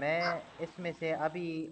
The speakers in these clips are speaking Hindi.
मैं इसमें से अभी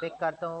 पिक करता हूँ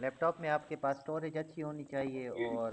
लैपटॉप में आपके पास स्टोरेज अच्छी होनी चाहिए, और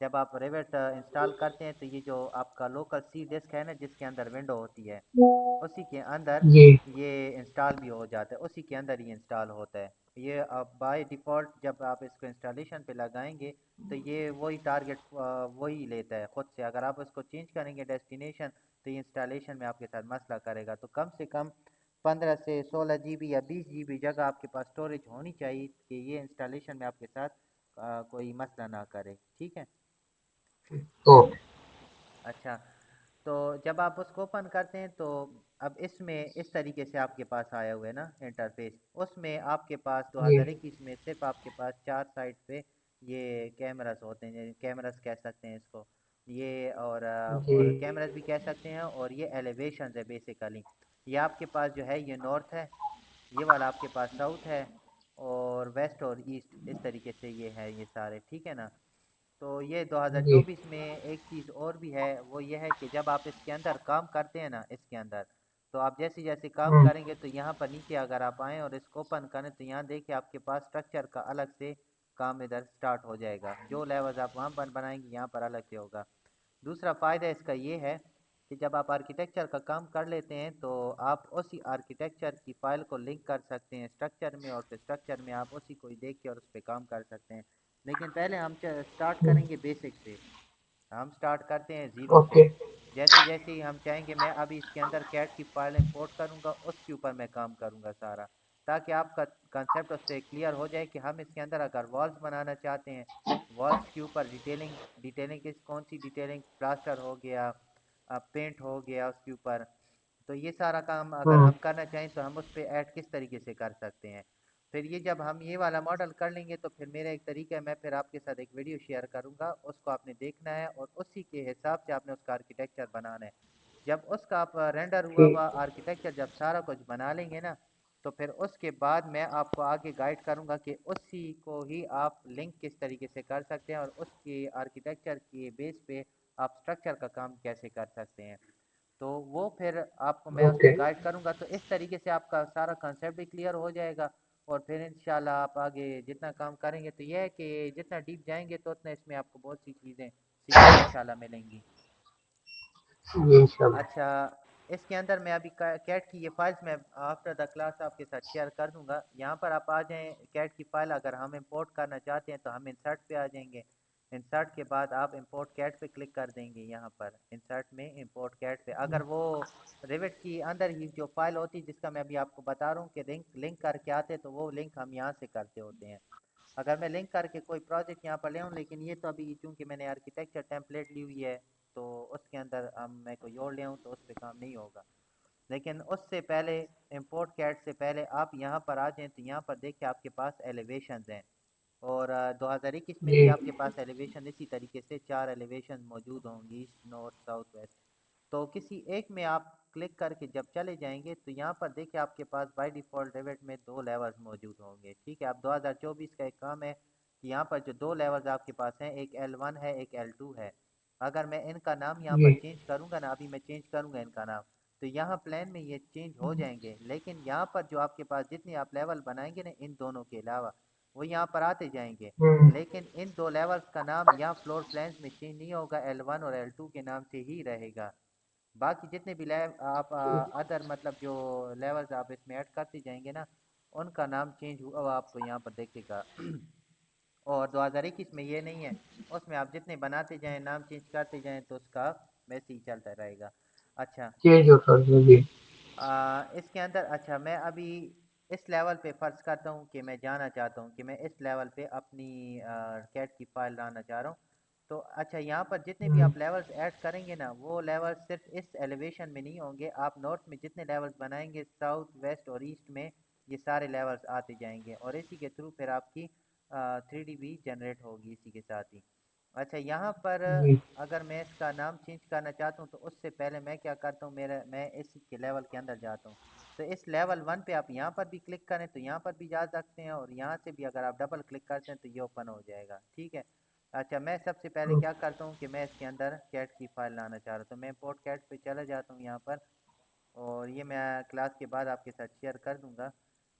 जब आप रिवेट इंस्टॉल करते हैं तो ये जो आपका लोकल सी डिस्क है ना, जिसके अंदर विंडो होती है, उसी के अंदर जी। ये इंस्टॉल भी हो जाता है, उसी के अंदर ये इंस्टॉल होता है। ये आप बाय डिफ़ॉल्ट जब आप इसको इंस्टॉलेशन पे लगाएंगे तो ये वही टारगेट वही लेता है खुद से। अगर आप उसको चेंज करेंगे डेस्टिनेशन तो ये इंस्टॉलेशन में आपके साथ मसला करेगा। तो कम से कम 15 से 16 GB या 20 GB जगह आपके पास स्टोरेज होनी चाहिए कि ये इंस्टॉलेशन में आपके साथ कोई मसला ना करे। ठीक है। ओके। अच्छा, तो जब आप उसको ओपन करते हैं तो अब इसमें इस तरीके से आपके पास आया हुआ है ना इंटरफेस। उसमें आपके पास जी। 2021 में सिर्फ आपके पास 4 साइड पे ये कैमरास होते हैं, कैमरास कह सकते हैं इसको ये, जी। और कैमरास भी कह सकते हैं, और ये एलिवेशन है बेसिकली। ये आपके पास जो है ये नॉर्थ है, ये वाला आपके पास साउथ है, और वेस्ट और ईस्ट इस तरीके से ये है ये सारे। ठीक है ना। तो ये जी। 2024 में एक चीज़ और भी है, वो ये है कि जब आप इसके अंदर काम करते हैं ना, इसके अंदर तो आप जैसे जैसे काम हम्म। करेंगे तो यहाँ पर नीचे अगर आप आएँ और इसको ओपन करें तो यहाँ देखिए आपके पास स्ट्रक्चर का अलग से काम इधर स्टार्ट हो जाएगा। जो लेवल्स आप वहाँ पर बनाएंगे यहाँ पर अलग से होगा। दूसरा फ़ायदा इसका ये है कि जब आप आर्किटेक्चर का काम कर लेते हैं तो आप उसी आर्किटेक्चर की फ़ाइल को लिंक कर सकते हैं स्ट्रक्चर में, और फिर स्ट्रक्चर में आप उसी को ही देख के और उस पर काम कर सकते हैं। लेकिन पहले हम स्टार्ट हम्म। करेंगे बेसिक से। हम स्टार्ट करते हैं ज़ीरो से। ओके। जैसे जैसे ही हम चाहेंगे, मैं अभी इसके अंदर कैट की फाइल इंपोर्ट करूंगा, उसके ऊपर मैं काम करूंगा सारा, ताकि आपका कंसेप्ट उससे क्लियर हो जाए कि हम इसके अंदर अगर वॉल्स बनाना चाहते हैं, वॉल्स के ऊपर डिटेलिंग, डिटेलिंग किस कौन सी डिटेलिंग, प्लास्टर हो गया, पेंट हो गया उसके ऊपर। तो ये सारा काम अगर हम्म। हम करना चाहें तो हम उस पर ऐड किस तरीके से कर सकते हैं। फिर ये जब हम ये वाला मॉडल कर लेंगे तो फिर मेरा एक तरीका है, मैं फिर आपके साथ एक वीडियो शेयर करूंगा, उसको आपने देखना है और उसी के हिसाब से आपने उसका आर्किटेक्चर बनाना है। जब उसका आप रेंडर हुआ ठीक। हुआ आर्किटेक्चर जब सारा कुछ बना लेंगे ना, तो फिर उसके बाद मैं आपको आगे गाइड करूंगा कि उसी को ही आप लिंक किस तरीके से कर सकते हैं, और उसकी आर्किटेक्चर के बेस पे आप स्ट्रक्चर का काम कैसे कर सकते हैं। तो वो फिर आपको मैं ओके। उसमें गाइड करूंगा, तो इस तरीके से आपका सारा कंसेप्ट भी क्लियर हो जाएगा। और फिर इंशाल्लाह आप आगे जितना काम करेंगे तो यह है कि जितना डीप जाएंगे तो उतना इसमें आपको बहुत सी चीज़ें सीखने को इंशाल्लाह मिलेंगी। जी इंशाल्लाह। अच्छा, इसके अंदर मैं अभी कैट की ये फाइल्स मैं आफ्टर द क्लास आपके साथ शेयर कर दूंगा। यहाँ पर आप आ जाएं, कैट की फाइल अगर हम इंपोर्ट करना चाहते हैं तो हम इंसर्ट पे आ जाएंगे। इंसर्ट के बाद आप इंपोर्ट कैट पे क्लिक कर देंगे, यहाँ पर इंसर्ट में इंपोर्ट कैट पे। अगर वो रिविट की अंदर ही जो फाइल होती है जिसका मैं अभी आपको बता रहा हूँ कि लिंक लिंक करके आते, तो वो लिंक हम यहाँ से करते होते हैं। अगर मैं लिंक करके कोई प्रोजेक्ट यहाँ पर ले आऊँ, लेकिन ये तो अभी चूंकि मैंने आर्किटेक्चर टेम्पलेट ली हुई है तो उसके अंदर हम मैं कोई और ले आऊँ तो उस पर काम नहीं होगा। लेकिन उससे पहले इंपोर्ट कैट से पहले आप यहाँ पर आ जाएं तो यहाँ पर देखिए आपके पास एलिवेशन हैं। और 2021 में जी। भी आपके पास एलिवेशन इसी तरीके से 4 एलिवेशन मौजूद होंगी, ईस्ट नॉर्थ साउथ वेस्ट। तो किसी एक में आप क्लिक करके जब चले जाएंगे तो यहाँ पर देखिए आपके पास बाय डिफ़ॉल्ट रिवेट में 2 लेवल्स मौजूद होंगे। ठीक है। अब 2024 का एक काम है कि यहाँ पर जो 2 लेवल्स आपके पास हैं, एक L1 है, एक L2 है। अगर मैं इनका नाम यहाँ जी। पर चेंज करूँगा ना, अभी मैं चेंज करूँगा इनका नाम, तो यहाँ प्लान में ये चेंज हो जाएंगे। लेकिन यहाँ पर जो आपके पास जितने आप लेवल बनाएंगे ना इन दोनों के अलावा, वो यहाँ पर आते जाएंगे। हम्म। लेकिन इन 2 लेवल्स का नाम यहाँ फ्लोर प्लान्स में चेंज नहीं होगा, L1 और L2 के नाम से ही रहेगा। बाकी जितने भी लेव आप अदर मतलब जो लेवल्स आप इसमें ऐड करते जाएंगे ना, उनका नाम चेंज हुआ आपको यहाँ पर देखेगा। और 2021 में ये नहीं है, उसमें आप जितने बनाते जाएं नाम चेंज करते जाएं तो उसका वैसे ही चलता रहेगा। अच्छा, चेंज होता है जी। इसके अंदर अच्छा मैं अभी इस लेवल पे फ़र्ज़ करता हूँ कि मैं जाना चाहता हूँ कि मैं इस लेवल पे अपनी कैट की फ़ाइल लाना चाह रहा हूँ। तो अच्छा, यहाँ पर जितने भी आप लेवल्स ऐड करेंगे ना, वो लेवल्स सिर्फ इस एलिवेशन में नहीं होंगे, आप नॉर्थ में जितने लेवल्स बनाएंगे साउथ वेस्ट और ईस्ट में ये सारे लेवल्स आते जाएंगे, और इसी के थ्रू फिर आपकी 3D भी जनरेट होगी इसी के साथ ही। अच्छा, यहाँ पर जी अगर मैं इसका नाम चेंज करना चाहता हूँ तो उससे पहले मैं क्या करता हूँ, मैं इसी के लेवल के अंदर जाता हूँ। तो इस लेवल 1 पे आप यहाँ पर भी क्लिक करें तो यहाँ पर भी जा सकते हैं, और यहाँ से भी अगर आप डबल क्लिक करते हैं तो ये ओपन हो जाएगा, ठीक है। अच्छा, मैं सबसे पहले क्या करता हूँ कि मैं इसके अंदर कैट की फाइल लाना चाह रहा हूँ, तो मैं इंपोर्ट कैट पे चला जाता हूँ यहाँ पर, और ये मैं क्लास के बाद आपके साथ शेयर कर दूँगा।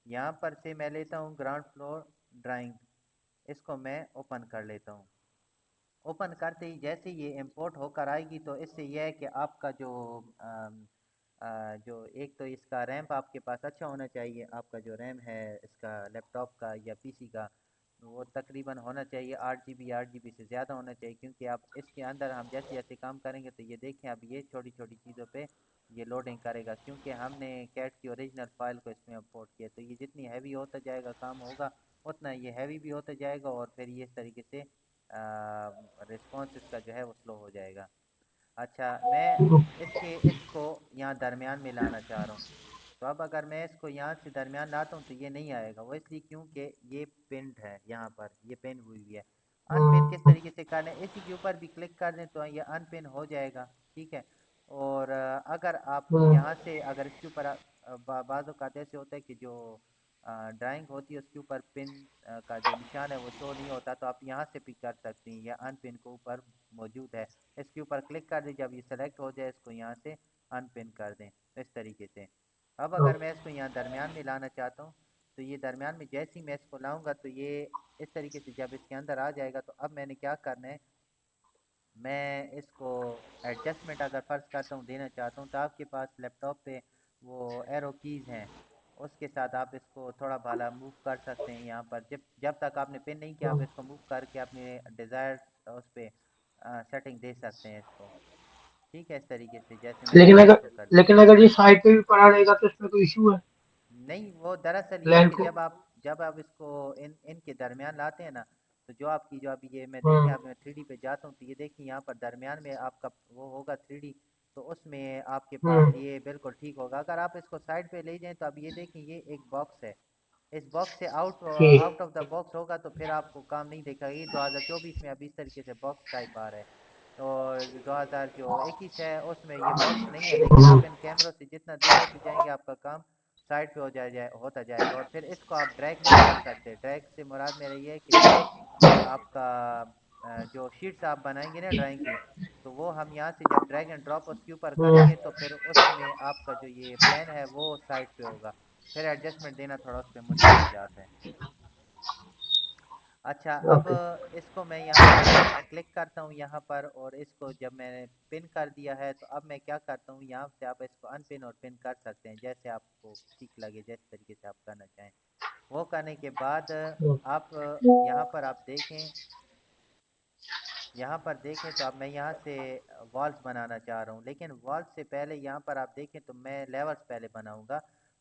यहाँ पर से मैं लेता हूँ ग्राउंड फ्लोर ड्राइंग, इसको मैं ओपन कर लेता हूँ। ओपन करते ही जैसे ये इंपोर्ट होकर आएगी तो इससे यह है कि आपका जो जो एक तो इसका रैम आपके पास अच्छा होना चाहिए, आपका जो रैम है इसका लैपटॉप का या पीसी का, वो तकरीबन होना चाहिए 8 GB से ज़्यादा होना चाहिए, क्योंकि आप इसके अंदर हम जैसे जैसे काम करेंगे तो ये देखें अब ये छोटी छोटी चीज़ों पे ये लोडिंग करेगा, क्योंकि हमने कैट की ओरिजिनल फाइल को इसमें इंपोर्ट किया, तो ये जितनी हैवी होता जाएगा काम होगा उतना ये हैवी भी होता जाएगा, और फिर ये इस तरीके से रिस्पॉन्स इसका जो है वो स्लो हो जाएगा। अच्छा, मैं इसको यहाँ दरमियान में लाना चाह रहा हूँ, तो अब अगर मैं इसको यहाँ से दरमियान लाता हूँ तो ये नहीं आएगा, वो इसलिए क्योंकि ये पिंड है, यहाँ पर ये पिन हुई हुई है। अनपिन किस तरीके से करना है, इसी के ऊपर भी क्लिक कर दें तो ये अनपिन हो जाएगा, ठीक है। और अगर आप यहाँ से अगर इसके ऊपर बाज़ औक़ात ऐसे होता है कि जो ड्राइंग होती है उसके ऊपर पिन का जो निशान है वो शो नहीं होता, तो आप यहाँ से भी कर सकते हैं, या अनपिन को ऊपर मौजूद है, इसके ऊपर क्लिक कर दें, जब ये सेलेक्ट हो जाए इसको यहाँ से अनपिन कर दें इस तरीके से। अब अगर मैं इसको यहाँ दरमियान में लाना चाहता हूँ तो ये दरमियान में जैसे ही मैं इसको लाऊंगा तो ये इस तरीके से जब इसके अंदर आ जाएगा, तो अब मैंने क्या करना है, मैं इसको एडजस्टमेंट अगर फ़र्ज़ करता हूँ देना चाहता हूँ, तो आपके पास लैपटॉप पे वो एरो कीज़ हैं, उसके साथ आप इसको थोड़ा भाला मूव कर सकते हैं यहाँ पर, जब जब तक आपने पिन नहीं किया आप इसको मूव करके अपने डिज़ायर उस पर सेटिंग दे सकते हैं इसको, ठीक है। इस तरीके से जैसे मैंने लेकिन अभी अगर इसको कर दिया। ये साइड पे भी पड़ा रहेगा तो इसमें कोई इशू है? नहीं, वो दरअसल ये है प्लान कि को। जब आप इसको इनके दरमियान लाते हैं ना, तो जो आपकी जो अभी ये मैं देखें, हम्म अब मैं 3D पे जाता हूँ तो ये देखिए यहाँ पर दरमियान में आपका वो होगा 3D, तो उसमें आपके पास हम्म ये बिल्कुल ठीक होगा। अगर आप इसको साइड पे ले जाएं तो अब ये देखें ये एक बॉक्स है, इस बॉक्स से आउट ठीक। आउट ऑफ द बॉक्स होगा तो फिर आपको काम नहीं देगा। ये 2024 में अभी इस तरीके से बॉक्स टाइप आ रहा है, और 2021 है उसमें ये बॉक्स नहीं है, लेकिन आप इन कैमरों से जितना दूर होते जाएंगे आपका काम साइड पे होता जाएगा, और फिर इसको आप ड्रैग नहीं कर सकते। ड्रैग से मुराद मेरा ये है कि जो आपका जो शीट्स आप बनाएंगे ना ड्राइंग की, तो वो हम यहाँ से जब ड्रैग एंड ड्रॉप उसके ऊपर हम्म करेंगे तो फिर उसमें आपका जो ये प्लान है वो साइड पे होगा, फिर एडजस्टमेंट देना थोड़ा उस पर मुश्किल हो जाता है। अच्छा, अब ओके। इसको मैं यहाँ से क्लिक करता हूँ यहाँ पर, और इसको जब मैंने पिन कर दिया है तो अब मैं क्या करता हूँ, यहाँ से आप इसको अनपिन और पिन कर सकते हैं जैसे आपको ठीक लगे, जिस तरीके से आप करना चाहें। वो करने के बाद आप यहाँ पर आप देखें, यहाँ पर देखें तो अब मैं यहाँ से वॉल्स बनाना चाह रहा हूँ, लेकिन वॉल्स से पहले यहाँ पर आप देखें तो मैं लेवल्स पहले बनाऊँगा।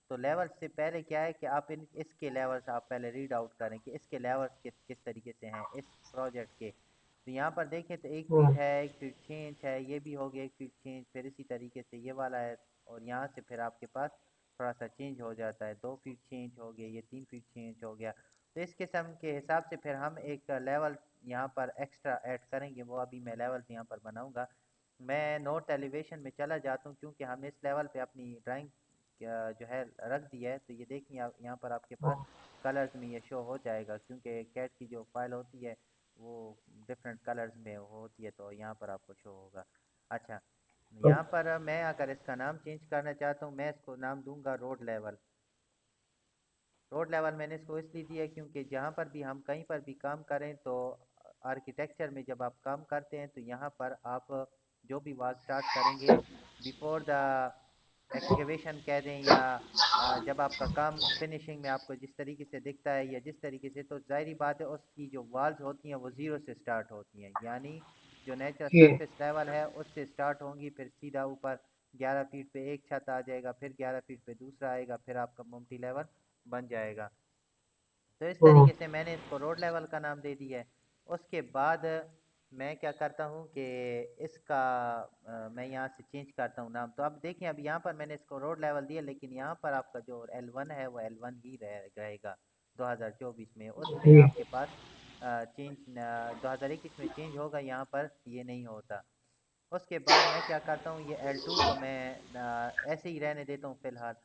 तो लेवल्स से पहले क्या है कि आप इसके लेवल्स आप पहले रीड आउट करें कि इसके लेवल्स किस तरीके से हैं इस प्रोजेक्ट के। तो यहाँ पर देखें तो 1 फीट है, 1 फीट 6 इंच है, ये भी हो गया 1 फीट 6 इंच, फिर इसी तरीके से ये वाला है, और यहाँ से फिर आपके पास थोड़ा सा चेंज हो जाता है, 2 फीट 6 इंच हो गया, ये 3 फीट 6 इंच हो गया। तो इस किस्म के हिसाब से फिर हम एक लेवल यहाँ पर एक्स्ट्रा ऐड करेंगे, वो अभी मैं लेवल यहाँ पर बनाऊंगा। मैं नोट एलिवेशन में चला जाता हूँ, क्योंकि हमने इस लेवल पे अपनी ड्राइंग जो है रख दिया है, तो ये देखिए यहाँ पर आपके पास कलर्स में ये शो हो जाएगा, क्योंकि कैट की जो फाइल होती है वो डिफरेंट कलर्स में होती है, तो यहाँ पर आपको शो होगा। अच्छा, यहाँ पर मैं अगर इसका नाम चेंज करना चाहता हूँ, मैं इसको नाम दूंगा रोड लेवल। रोड लेवल मैंने इसको इसलिए दिया है क्योंकि जहाँ पर भी हम कहीं पर भी काम करें तो आर्किटेक्चर में जब आप काम करते हैं तो यहाँ पर आप जो भी वर्क स्टार्ट करेंगे बिफोर द एक्सकेवेशन कह दें, या जब आपका काम फिनिशिंग में आपको जिस तरीके से दिखता है या जिस तरीके से, तो जाहिर बात है उसकी जो वॉल्स होती हैं वो ज़ीरो से स्टार्ट होती हैं, यानी जो नेचुरल ठीक। सरफेस लेवल है उससे स्टार्ट होंगी, फिर सीधा ऊपर 11 फीट पे एक छत आ जाएगा, फिर 11 फीट पे दूसरा आएगा, फिर आपका मल्टी लेवल बन जाएगा। तो इस हम्म तरीके से मैंने इसको रोड लेवल का नाम दे दिया है। उसके बाद मैं क्या करता हूँ कि इसका मैं यहाँ से चेंज करता हूँ नाम। तो अब देखिए, अब यहाँ पर मैंने इसको रोड लेवल दिया, लेकिन यहाँ पर आपका जो L1 है वो L1 ही रहेगा 2024 में। उसमें जी आपके पास चेंज 2021 में चेंज होगा, यहाँ पर ये नहीं होता। उसके बाद मैं क्या करता हूँ, ये L2 को मैं ऐसे ही रहने देता हूँ फ़िलहाल।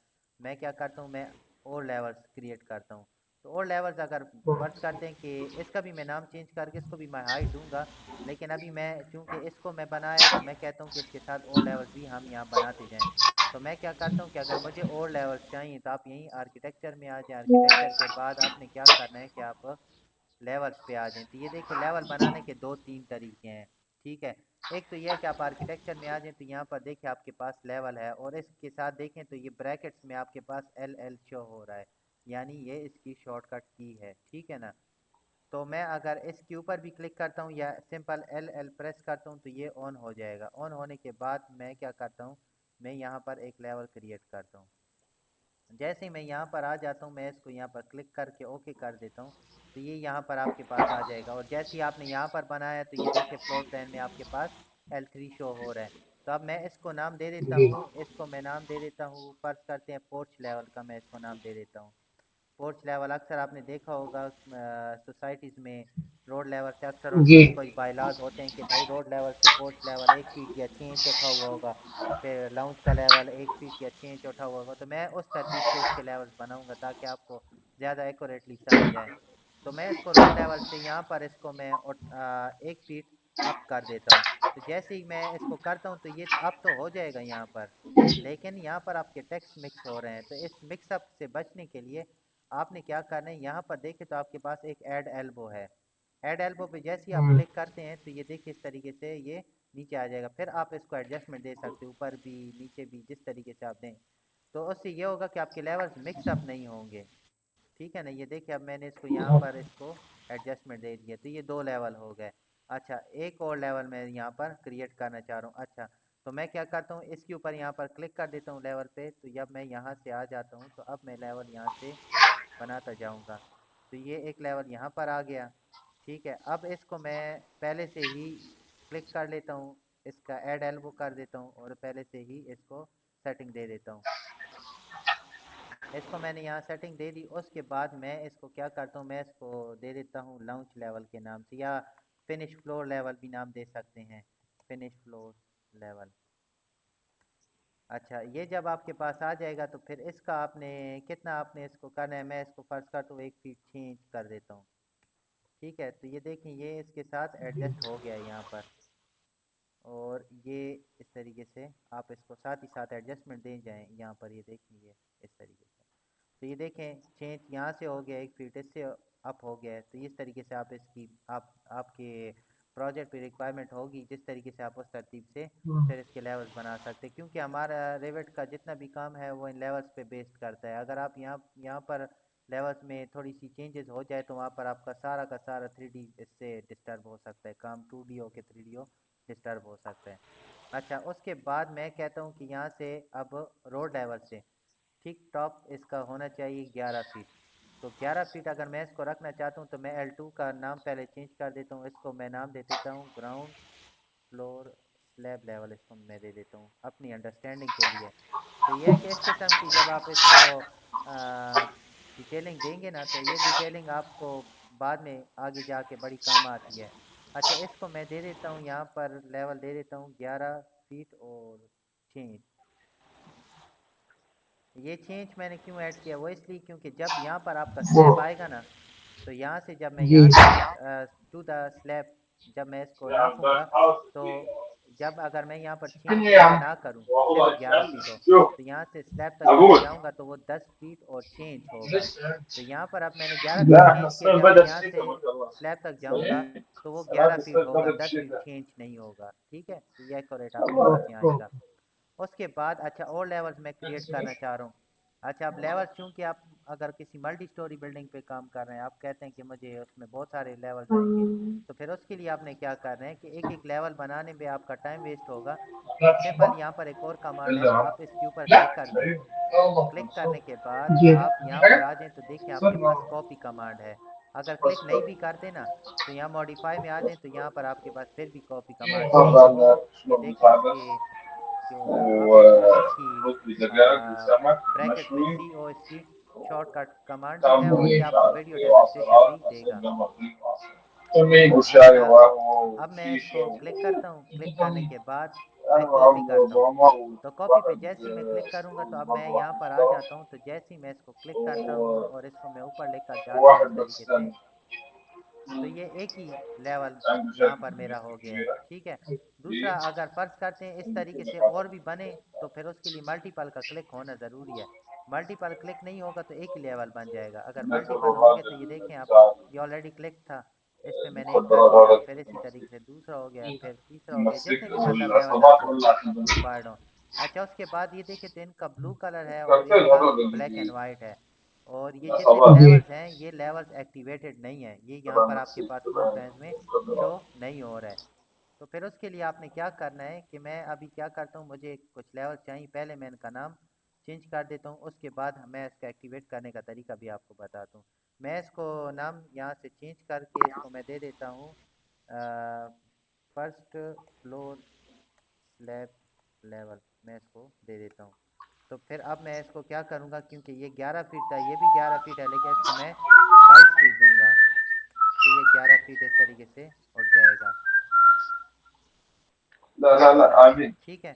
मैं क्या करता हूँ, मैं और लेवल्स क्रिएट करता हूँ। तो और लेवल्स अगर फर्ज करते हैं कि इसका भी मैं नाम चेंज करके इसको भी मैं हाइट दूंगा, लेकिन अभी मैं चूंकि इसको मैं बनाया तो मैं कहता हूँ कि इसके साथ और लेवल्स भी हम यहाँ बनाते जाएं। तो मैं क्या करता हूँ कि अगर मुझे और लेवल्स चाहिए तो आप यहीं आर्किटेक्चर में आ जाएं। आर्किटेक्चर के बाद आपने क्या करना है कि आप लेवल्स पे आ जाएं। तो ये देखिए, लेवल बनाने के दो तीन तरीके हैं, ठीक है। एक तो ये है कि आप आर्किटेक्चर में आ जाएं, तो यहाँ पर देखिए आपके पास लेवल है, और इसके साथ देखें तो ये ब्रैकेट्स में आपके पास LL शो हो रहा है, यानी ये इसकी शॉर्टकट की है, ठीक है ना। तो मैं अगर इसके ऊपर भी क्लिक करता हूँ या सिंपल LL प्रेस करता हूँ तो ये ऑन हो जाएगा। ऑन होने के बाद मैं क्या करता हूँ, मैं यहाँ पर एक लेवल क्रिएट करता हूँ। जैसे ही मैं यहाँ पर आ जाता हूँ, मैं इसको यहाँ पर क्लिक करके ओके कर देता हूँ, तो ये यहाँ पर आपके पास आ जाएगा। और जैसे ही आपने यहाँ पर बनाया तो ये देखिए फ्लोर प्लान में आपके पास L3 शो हो रहा है। तो अब मैं इसको नाम दे देता जी हूँ, इसको मैं नाम दे देता हूँ, फर्ज करते हैं पोर्च लेवल का मैं इसको नाम दे देता हूँ। पोर्च लेवल अक्सर आपने देखा होगा सोसाइटीज़ में रोड लेवल से अक्सर जी उनके कोई बायलाज होते हैं कि भाई रोड लेवल से पोर्च लेवल 1 फीट या 6 इंच उठा हुआ होगा, फिर लाउंज का लेवल 1 फीट या 6 इंच उठा हुआ होगा। तो मैं उस तरतीब से इसके लेवल्स बनाऊंगा ताकि आपको ज़्यादा एक्यूरेटली समझ आए। तो मैं इसको रोड लेवल से यहाँ पर इसको मैं 1 फीट अप कर देता हूँ। तो जैसे ही मैं इसको करता हूँ तो ये अप तो हो जाएगा यहाँ पर, लेकिन यहाँ पर आपके टेक्स्ट मिक्स हो रहे हैं। तो इस मिक्सअप से बचने के लिए आपने क्या करना है, यहाँ पर देखें तो आपके पास एक ऐड एल्बो है। ऐड एल्बो पे जैसे ही आप हम्म, क्लिक करते हैं तो ये देखिए इस तरीके से ये नीचे आ जाएगा। फिर आप इसको एडजस्टमेंट दे सकते हो, ऊपर भी नीचे भी, जिस तरीके से आप दें। तो उससे ये होगा कि आपके लेवल्स मिक्सअप नहीं होंगे, ठीक है ना। ये देखिए अब मैंने इसको यहाँ पर इसको एडजस्टमेंट दे दिया, तो ये 2 लेवल हो गए। अच्छा, एक और लेवल मैं यहाँ पर क्रिएट करना चाह रहा हूँ। अच्छा, तो मैं क्या करता हूँ, इसके ऊपर यहाँ पर क्लिक कर देता हूँ लेवल पे। तो जब मैं यहाँ से आ जाता हूँ तो अब मैं लेवल यहाँ से बनाता जाऊँगा। तो ये एक लेवल यहाँ पर आ गया, ठीक है। अब इसको मैं पहले से ही क्लिक कर लेता हूँ, इसका ऐड एल्बो कर देता हूँ और पहले से ही इसको सेटिंग दे देता हूँ। इसको मैंने यहाँ सेटिंग दे दी। उसके बाद मैं इसको क्या करता हूँ, मैं इसको दे देता हूँ लॉन्च लेवल के नाम से, या फिनिश फ्लोर लेवल भी नाम दे सकते हैं, फिनिश फ्लोर लेवल। अच्छा, ये जब आपके पास आ जाएगा तो फिर इसका आपने कितना आपने इसको करना है, मैं इसको फर्ज करता हूँ 1 फीट 6 इंच कर देता हूँ, ठीक है। तो ये देखें ये इसके साथ जी एडजस्ट हो गया है यहाँ पर। और ये इस तरीके से आप इसको साथ ही साथ एडजस्टमेंट दे जाएं यहाँ पर, ये देखेंगे इस तरीके से। तो ये देखें चेंज यहाँ से हो गया 1 फीट, इससे अप हो गया है। तो इस तरीके से आप इसकी आप आपके प्रोजेक्ट पे रिक्वायरमेंट होगी, जिस तरीके से आप उस तरतीब से हम्म, फिर इसके लेवल्स बना सकते हैं। क्योंकि हमारा रेविट का जितना भी काम है वो इन लेवल्स पे बेस्ड करता है। अगर आप यहाँ पर लेवल्स में थोड़ी सी चेंजेस हो जाए तो वहाँ पर आपका सारा का सारा 3D इससे डिस्टर्ब हो सकता है, काम 2D हो के 3D हो डिस्टर्ब हो सकता है। अच्छा, उसके बाद मैं कहता हूँ कि यहाँ से अब रोड लेवल से ठीक टॉप इसका होना चाहिए 11 फीट। तो 11 फीट अगर मैं इसको रखना चाहता हूँ तो मैं L2 का नाम पहले चेंज कर देता हूँ, इसको मैं नाम दे देता हूँ ग्राउंड फ्लोर स्लैब लेवल, इसको मैं दे देता हूँ अपनी अंडरस्टैंडिंग के लिए। तो ये है कि इस किस्म की जब आप इसको डिटेलिंग देंगे ना तो ये डिटेलिंग आपको बाद में आगे जाके बड़ी काम आती है। अच्छा, इसको मैं दे देता हूँ यहाँ पर लेवल दे देता हूँ 11 फीट और 6 इंच। ये 6 इंच मैंने क्यों ऐड किया, वो इसलिए क्योंकि जब यहाँ पर आपका वो स्लैब आएगा ना, तो यहाँ से जब मैं जी यहाँ से टू द स्लैब जब मैं इसको नापूंगा, तो जब अगर मैं यहाँ पर 6 इंच ऐड ना करूँ, सिर्फ 11 फीट हो, तो यहाँ से स्लैब तक जब मैं जाऊँगा तो वो 10 फीट और 6 इंच होगा। तो यहाँ पर अब मैंने 11 फीट चेंज किया, जब मैं यहाँ से स्लैब तक जाऊँगा तो वो 11 फीट होगा, 10 फीट 6 इंच नहीं होगा, ठीक है। तो ये एक्यूरेट आपके पास यहाँ ओ, आएगा। उसके बाद अच्छा और लेवल्स मैं क्रिएट करना चाह रहा हूँ। अच्छा, अब लेवल्स चूँकि आप अगर किसी मल्टी स्टोरी बिल्डिंग पे काम कर रहे हैं, आप कहते हैं कि मुझे उसमें बहुत सारे लेवल चाहिए, तो फिर उसके लिए आपने क्या करना है कि एक एक लेवल बनाने में आपका टाइम वेस्ट होगा। तो सिंपल यहाँ पर एक और कमांड है, आप इसके ऊपर क्लिक कर दें। क्लिक करने के बाद जी आप यहाँ पर आ जाएं तो देखिए आपके पास कॉपी कमांड है। अगर क्लिक नहीं भी करते ना तो यहाँ मॉडिफाई में आ जाए तो यहाँ पर आपके पास फिर भी कॉपी कमांड सेम वो ये देखें इसके जो आप इसको इसकी ब्रैकेट में COST शॉर्टकट कमांड भी है और ये आपको वीडियो डेमोन्स्ट्रेशन भी देगा। अच्छा अब मैं इसको क्लिक करता हूँ, क्लिक करने के बाद मैं कॉपी करता हूँ। तो कॉपी पे जैसे ही मैं क्लिक करूँगा तो अब मैं यहाँ पर आ जाता हूँ, तो जैसे ही मैं इसको क्लिक करता हूँ और इसको मैं ऊपर लेकर जाता हूँ इस तरीके से, तो ये एक ही लेवल यहाँ पर मेरा हो गया है। ठीक है, दूसरा अगर फर्ज करते हैं इस तरीके से और भी बने तो फिर उसके लिए मल्टीपल का क्लिक होना ज़रूरी है। मल्टीपल क्लिक नहीं होगा तो एक ही लेवल बन जाएगा, अगर मल्टीपल होंगे तो ये देखें आप, ये ऑलरेडी क्लिक था, इस पे मैंने एक कर दिया, फिर इसी तरीके से दूसरा हो गया, फिर तीसरा हो गया, जितने भी मतलब लेवल आपको रिक्वायर्ड हो। अच्छा उसके बाद ये देखें तो इनका ब्लू कलर है और इनका ब्लैक एंड वाइट है, और ये जितने भी जी लेवल्स हैं ये लेवल्स एक्टिवेटेड नहीं है, ये यहाँ पर आपके पास फ्लोर प्लान्स में शो नहीं हो रहा है। तो फिर उसके लिए आपने क्या करना है कि मैं अभी क्या करता हूँ, मुझे कुछ लेवल चाहिए, पहले मैं इनका नाम चेंज कर देता हूँ, उसके बाद मैं इसका एक्टिवेट करने का तरीका भी आपको बताता हूँ। मैं इसको नाम यहाँ से चेंज करके इसको मैं दे देता हूँ फर्स्ट फ्लोर स्लैब लेवल, मैं इसको दे देता हूँ। तो फिर अब मैं इसको क्या करूँगा, क्योंकि ये 11 फीट था, ये भी 11 फीट है, लेकिन इसको मैं 22 फीट दूंगा, तो ये 11 फीट इस तरीके से उठ जाएगा। ठीक है,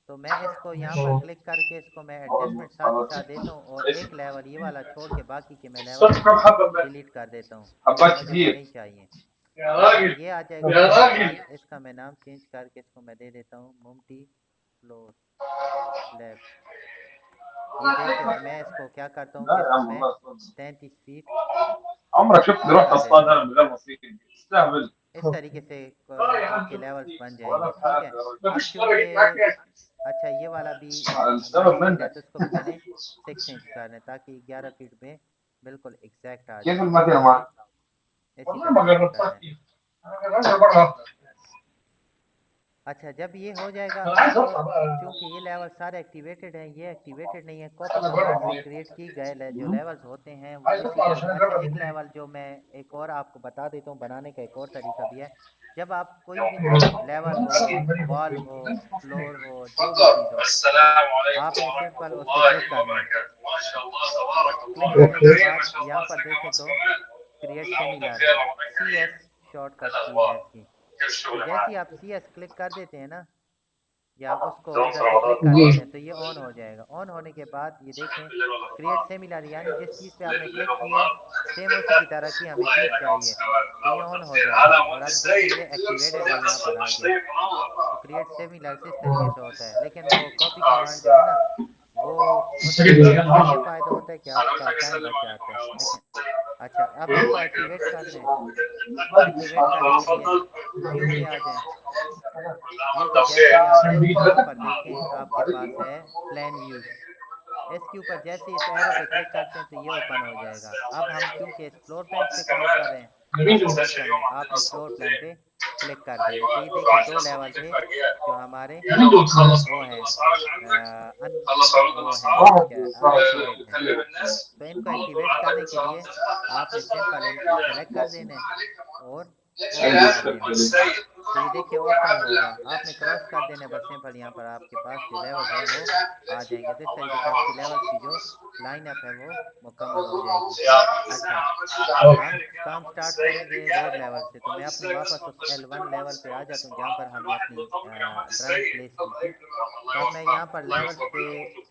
तो मैं इसको यहाँ पर क्लिक करके इसको मैं एडजस्टमेंट साथ ही साथ देता हूँ और एक लेवल ये वाला छोड़ के बाकी के मैं लेवल डिलीट कर देता हूँ क्योंकि मुझे वो नहीं चाहिए। तो ये आ जाएगा, उसके बाद इसका मैं नाम चेंज करके इसको मैं दे देता हूँ मुमटी फ्लोर स्लैब। ये देखिए मैं इसको क्या करता हूँ कि इसको मैं 33 फीट कर देता हूँ, इस तरीके से आपके लेवल्स बन जाएंगे। ठीक है, अब चूंकि अच्छा ये वाला भी 22 फीट है तो इसको भी मैंने 6 इंच करना है ताकि 11 फीट में बिल्कुल एग्जैक्ट आ जाए, तो मुझे इसी तरीके से करना है। अच्छा जब ये हो जाएगा अब चूंकि ये लेवल सारे एक्टिवेटेड हैं, ये एक्टिवेटेड नहीं है, कॉपी कमांड से क्रिएट की गए जो लेवल्स होते हैं वो इसी तरीके। अच्छा एक लेवल जो मैं एक और आपको बता देता हूँ, बनाने का एक और तरीका भी है। जब आप कोई भी चीज़ लेवल हो, वॉल हो, फ्लोर हो, जो भी चीज़ हो, आपने सिंपल उस पर क्लिक करना है। क्लिक करने के बाद यहाँ पर देखें तो क्रिएट सिमिलर CS शॉर्टकट की है इसकी, तो जैसे ही आप CS क्लिक कर देते हैं ना या उसको उधर से क्लिक कर देते हैं तो ये ऑन हो जाएगा। ऑन होने के बाद ये देखें क्रिएट सिमिलर, यानी जिस चीज़ पे आपने क्लिक किया है सेम उसी की तरह की हमें चीज़ चाहिए, तो ये ऑन हो जाता है और अब देखें ये एक्टिवेटेड है यहाँ पर आ गया। तो क्रिएट सिमिलर इस तरीके से होता है, लेकिन वो कॉपी कमांड जो है ना वो उससे ये फ़ायदा होता है कि आपका टाइम बच जाता है, लेकिन अच्छा अब इनको एक्टिवेट कर दें। एक्टिवेट करने के लिए व्यू पे आ जाएं, व्यू पे जैसे ही आ जाएं तो यहाँ पर देखें आपके पास है प्लान व्यूज, इसके ऊपर जैसे ही इस एरो पे क्लिक करते हैं तो ये ओपन हो जाएगा। अब हम क्योंकि इस फ्लोर प्लान पे काम कर रहे हैं अब क्या करना है, आपने फ्लोर प्लान पे क्लिक कर देना है। तो ये देखिए दो लेवल थे जो हमारे वो हैं वो हैं क्या अनएक्टिवेट हैं, तो इनको एक्टिवेट करने के लिए आपने सिंपल इनको सेलेक्ट कर देना है और ओपन कर देना है। तो ये देखिए ओपन होगा, आपने क्रॉस कर देना है बस सिंपल, यहाँ पर आपके पास जो लेवल है वो आ जाएंगे, तो इस तरीके से आपकी लेवल्स की जो लाइनअप है वो मुकम्मल हो जाएगी। अच्छा हम काम स्टार्ट करेंगे रोड लेवल से, तो मैं अपने वापस उस L1 लेवल पे आ जाता हूँ जहाँ पर हमने अपनी ड्राइंग प्लेस की थी। तो अब मैं यहाँ पर लेवल्स पे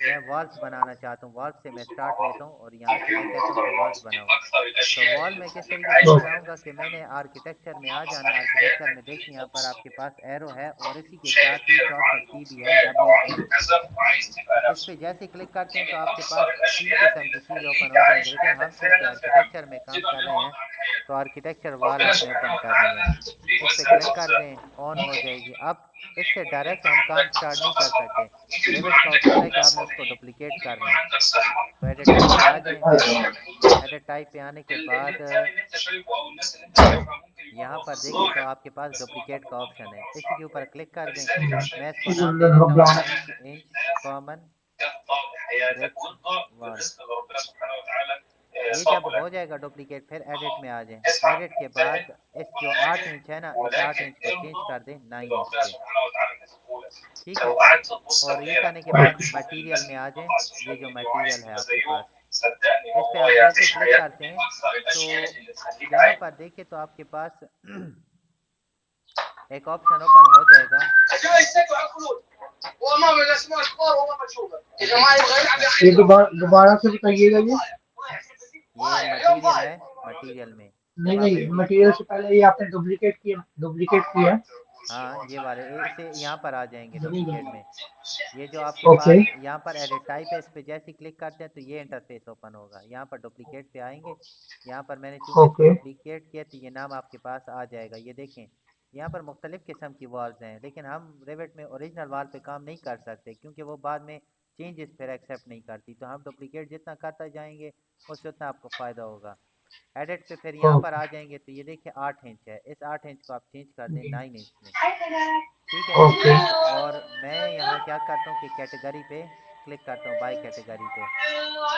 मैं वॉल्स बनाना चाहता हूँ, वॉल्स से मैं स्टार्ट लेता हूँ और यहाँ से मैं कहता हूँ कि वॉल्स बनाओ। तो वॉल में किस तरीके से बनाऊंगा कि मैंने आर्किटेक्चर में आ जाना, आर्किटेक्चर में देखिए यहाँ पर आपके पास एरो है और इसी के साथ ही शॉर्टकट की भी है WE, इस पे जैसे क्लिक करते हैं तो आपके पास 3 किस्म की चीज़ ओपन हो जाएंगी, लेकिन हम चूंकि आर्किटेक्चर में काम कर रहे हैं तो आर्किटेक्चर वाल आपने ओपन करनी है, इस पे क्लिक कर दें ऑन हो जाएगी। अब इससे डायरेक्ट हम काम स्टार्ट नहीं कर सकते, लिविट का उसूल है कि आपने उसको डुप्लीकेट करना है। तो एडिट टाइप पे आ जाएं, एडिट टाइप पे आने के बाद यहाँ पर देखें तो आपके पास डुप्लीकेट का ऑप्शन है, इसी के ऊपर क्लिक कर दें। मैं इसको नाम दे देता हूँ इंच कॉमन ब्रिक वाल। ये जब हो जाएगा डुप्लीकेट फिर एडिट में आ जाए। एडिट के बाद इस जो 8 इंच है ना, इस 8 इंच को चेंज कर दें 9 इंच पे। ठीक है, और ये करने के बाद मटेरियल में आ जाएं। ये जो मटेरियल है आपके पास, इस पे आप जैसे क्लिक करते हैं तो यहाँ पर देखिए तो आपके पास एक ऑप्शन ओपन हो जाएगा। ये देखिए ये दोबारा से बताइएगा ये मटेरियल है। मटेरियल में नहीं जब आप नहीं, इसकी, मटेरियल से पहले ये आपने डुप्लीकेट किया। हाँ ये वाले इसे यहाँ पर आ जाएंगे डुप्लीकेट में। ये जो आपके ओके पास यहाँ पर एडिट टाइप है, इस पे जैसे क्लिक करते हैं तो ये इंटरफेस ओपन होगा। यहाँ पर डुप्लीकेट पे आएंगे। यहाँ पर मैंने चूंकि इसको ओके डुप्लीकेट किया तो ये नाम आपके पास आ जाएगा। ये देखें यहाँ पर मुख्तलिफ किस्म की वॉल्स हैं, लेकिन हम रेविट में ओरिजिनल वाल पे काम नहीं कर सकते क्योंकि वो बाद में चेंजेस फिर एक्सेप्ट नहीं करती। तो हम डुप्लीकेट जितना करते जाएंगे उससे उतना आपको फ़ायदा होगा। एडिट पे फिर यहाँ पर ओके आ जाएंगे तो ये देखिए 8 इंच है, इस 8 इंच को आप चेंज कर दें 9 इंच में। ठीक है, ओके और मैं यहाँ क्या करता हूँ कि कैटेगरी पे क्लिक करता हूँ, बाय कैटेगरी पे।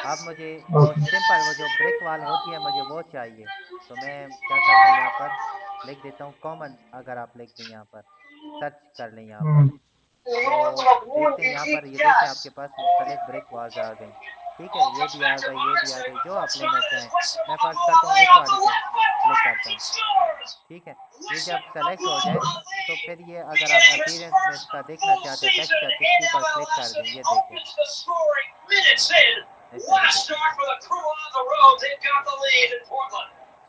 अब मुझे जो ओके सिंपल वो जो ब्रिक वाल होती है मुझे वो चाहिए। तो मैं क्या करता हूँ, यहाँ पर लिख देता हूँ कॉमन। अगर आप लिख दें यहाँ पर सर्च कर लें यहाँ पर, तो देखते हैं यहाँ पर ये देखें आपके पास मुख्तलिफ ब्रिक वाल्स आ गई। ठीक है, ये भी आ गई, ये भी आ गई, जो आप लेना चाहें। मैं फर्ज करता हूँ इस वाली पे क्लिक करता हूँ। ठीक है, ये जब सेलेक्ट हो जाए तो फिर ये अगर आप अपीयरेंस में इसका देखना चाहते हैं टेक्सचर तो इसके ऊपर क्लिक कर दें। ये देखें इस तरीके से।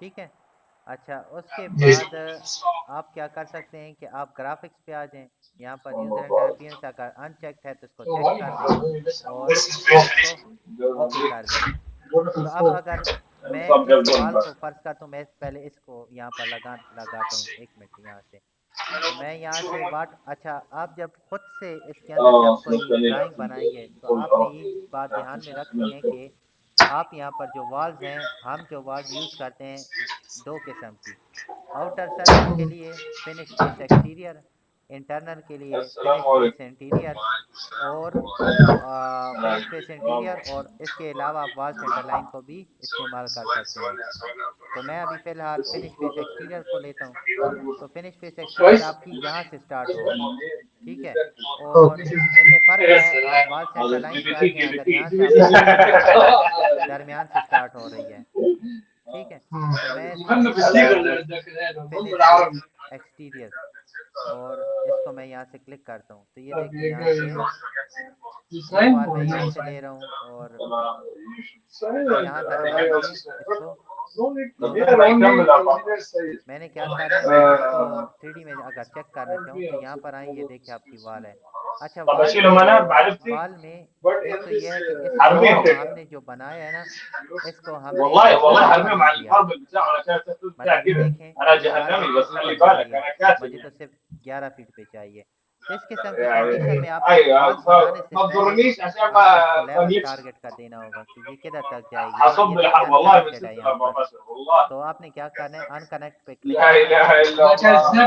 ठीक है, अच्छा उसके जी बाद आप क्या कर सकते हैं कि आप ग्राफिक्स पे आ जाएं। यहाँ पर यूज़र इंटरफेरेंस अगर अनचेक्ड है तो इसको चेक कर दें और फिर इसको ओके कर दें। तो अब अगर मैं इस वाल को फर्ज करता हूँ, मैं पहले इसको यहाँ पर लगाता हूँ। एक मिनट यहाँ से, तो मैं यहाँ से वाट अच्छा, आप जब खुद से इसके अंदर जब कोई ड्राइंग बनाएंगे तो आपने ये बात ध्यान में रखनी है कि आप यहाँ पर जो वॉल्स हैं, हम जो वॉल्स यूज़ करते हैं दो किस्म की। आउटर सरफेस के लिए फिनिश फेस एक्सटीरियर, इंटरनल के लिए फिनिश फेस इंटीरियर। और फिनिश फेस इंटीरियर और इसके अलावा आप वॉल सेंटर लाइन को भी इस्तेमाल कर सकते हैं। तो मैं अभी फ़िलहाल फिनिश फेस एक्सटीरियर को लेता हूँ। तो फिनिश फेस एक्सटीरियर आपकी यहाँ से स्टार्ट होगी। ठीक है, और ओके इनमें फ़र्क है। आप वॉल सेंटर लाइन पे आ जाएं, अगर यहाँ से आप स्टार्ट करें तो ये दरमियान से स्टार्ट हो रही है। ठीक है, तो मैं इसको लिखता हूँ फिनिश फेस एक्सटीरियर और इसको मैं यहाँ से क्लिक करता हूँ तो ये देखिए यहाँ से एक बार मैं यहाँ से ले रहा हूँ और ये यहाँ दरमियान से इसको। तो मैंने क्या करना है, मैं इसको 3D में अगर चेक करना चाहूँ तो यहाँ पर आए, ये देखिए आपकी वाल है। अच्छा वाल में एक तो ये है कि इस वाल को हमने जो बनाया है ना, इसको हमने ऊपर नहीं किया। मतलब ये देखें ये 12 फीट से ऊपर जा रही है, मुझे तो सिर्फ 11 फीट पे चाहिए। तो इस किस्म की कंडीशन में आपने वॉल्स बनाने से पहले आपने इसको लेवल टारगेट कर देना होगा कि ये किधर तक जाएगी। देखिए ये देखिए अनकनेक्टेड है यहाँ पर। तो आपने क्या करना है, अनकनेक्ट पे क्लिक करना है और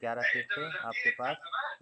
11 फीट पे आपके पास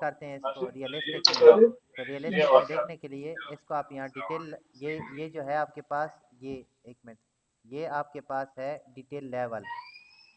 करते हैं इसको रियलिस्टिक में। तो रियलिस्टिक में देखने के लिए इसको आप यहाँ डिटेल, ये जो है आपके पास, ये एक मिनट, ये आपके पास है डिटेल लेवल।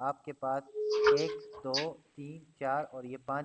आपके पास 1 2 3 4 और ये 5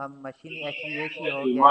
हम मशीनी HVAC हो गया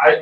हम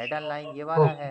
हेडर लाइन ये वाला है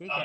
ठीक है,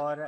और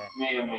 है। 100 100.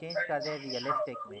चेंज कर दें रियलिस्टिक में।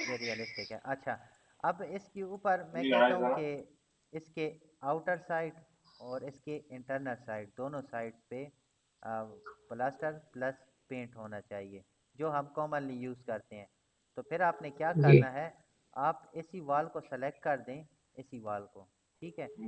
ये रियलिस्टिक है। अच्छा, अब इसके ऊपर मैं जी कहता हाँ हूँ हाँ। कि इसके आउटर साइड और इसके इंटरनल साइड दोनों साइड पे प्लास्टर प्लस पेंट होना चाहिए, जो हम कॉमनली यूज़ करते हैं। तो फिर आपने क्या जी। करना है, आप इसी वॉल को सेलेक्ट कर दें, इसी वॉल को, ठीक है। आप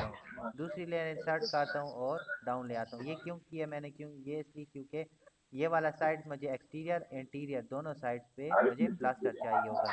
हूँ, दूसरी लेयर इंसर्ट करता हूँ और डाउन ले आता हूँ। ये क्यों किया मैंने, क्यों ये इसलिए क्योंकि ये वाला साइड मुझे एक्सटीरियर इंटीरियर दोनों साइड पे मुझे प्लास्टर चाहिए होगा।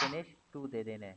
फिनिश 2 दे देना है,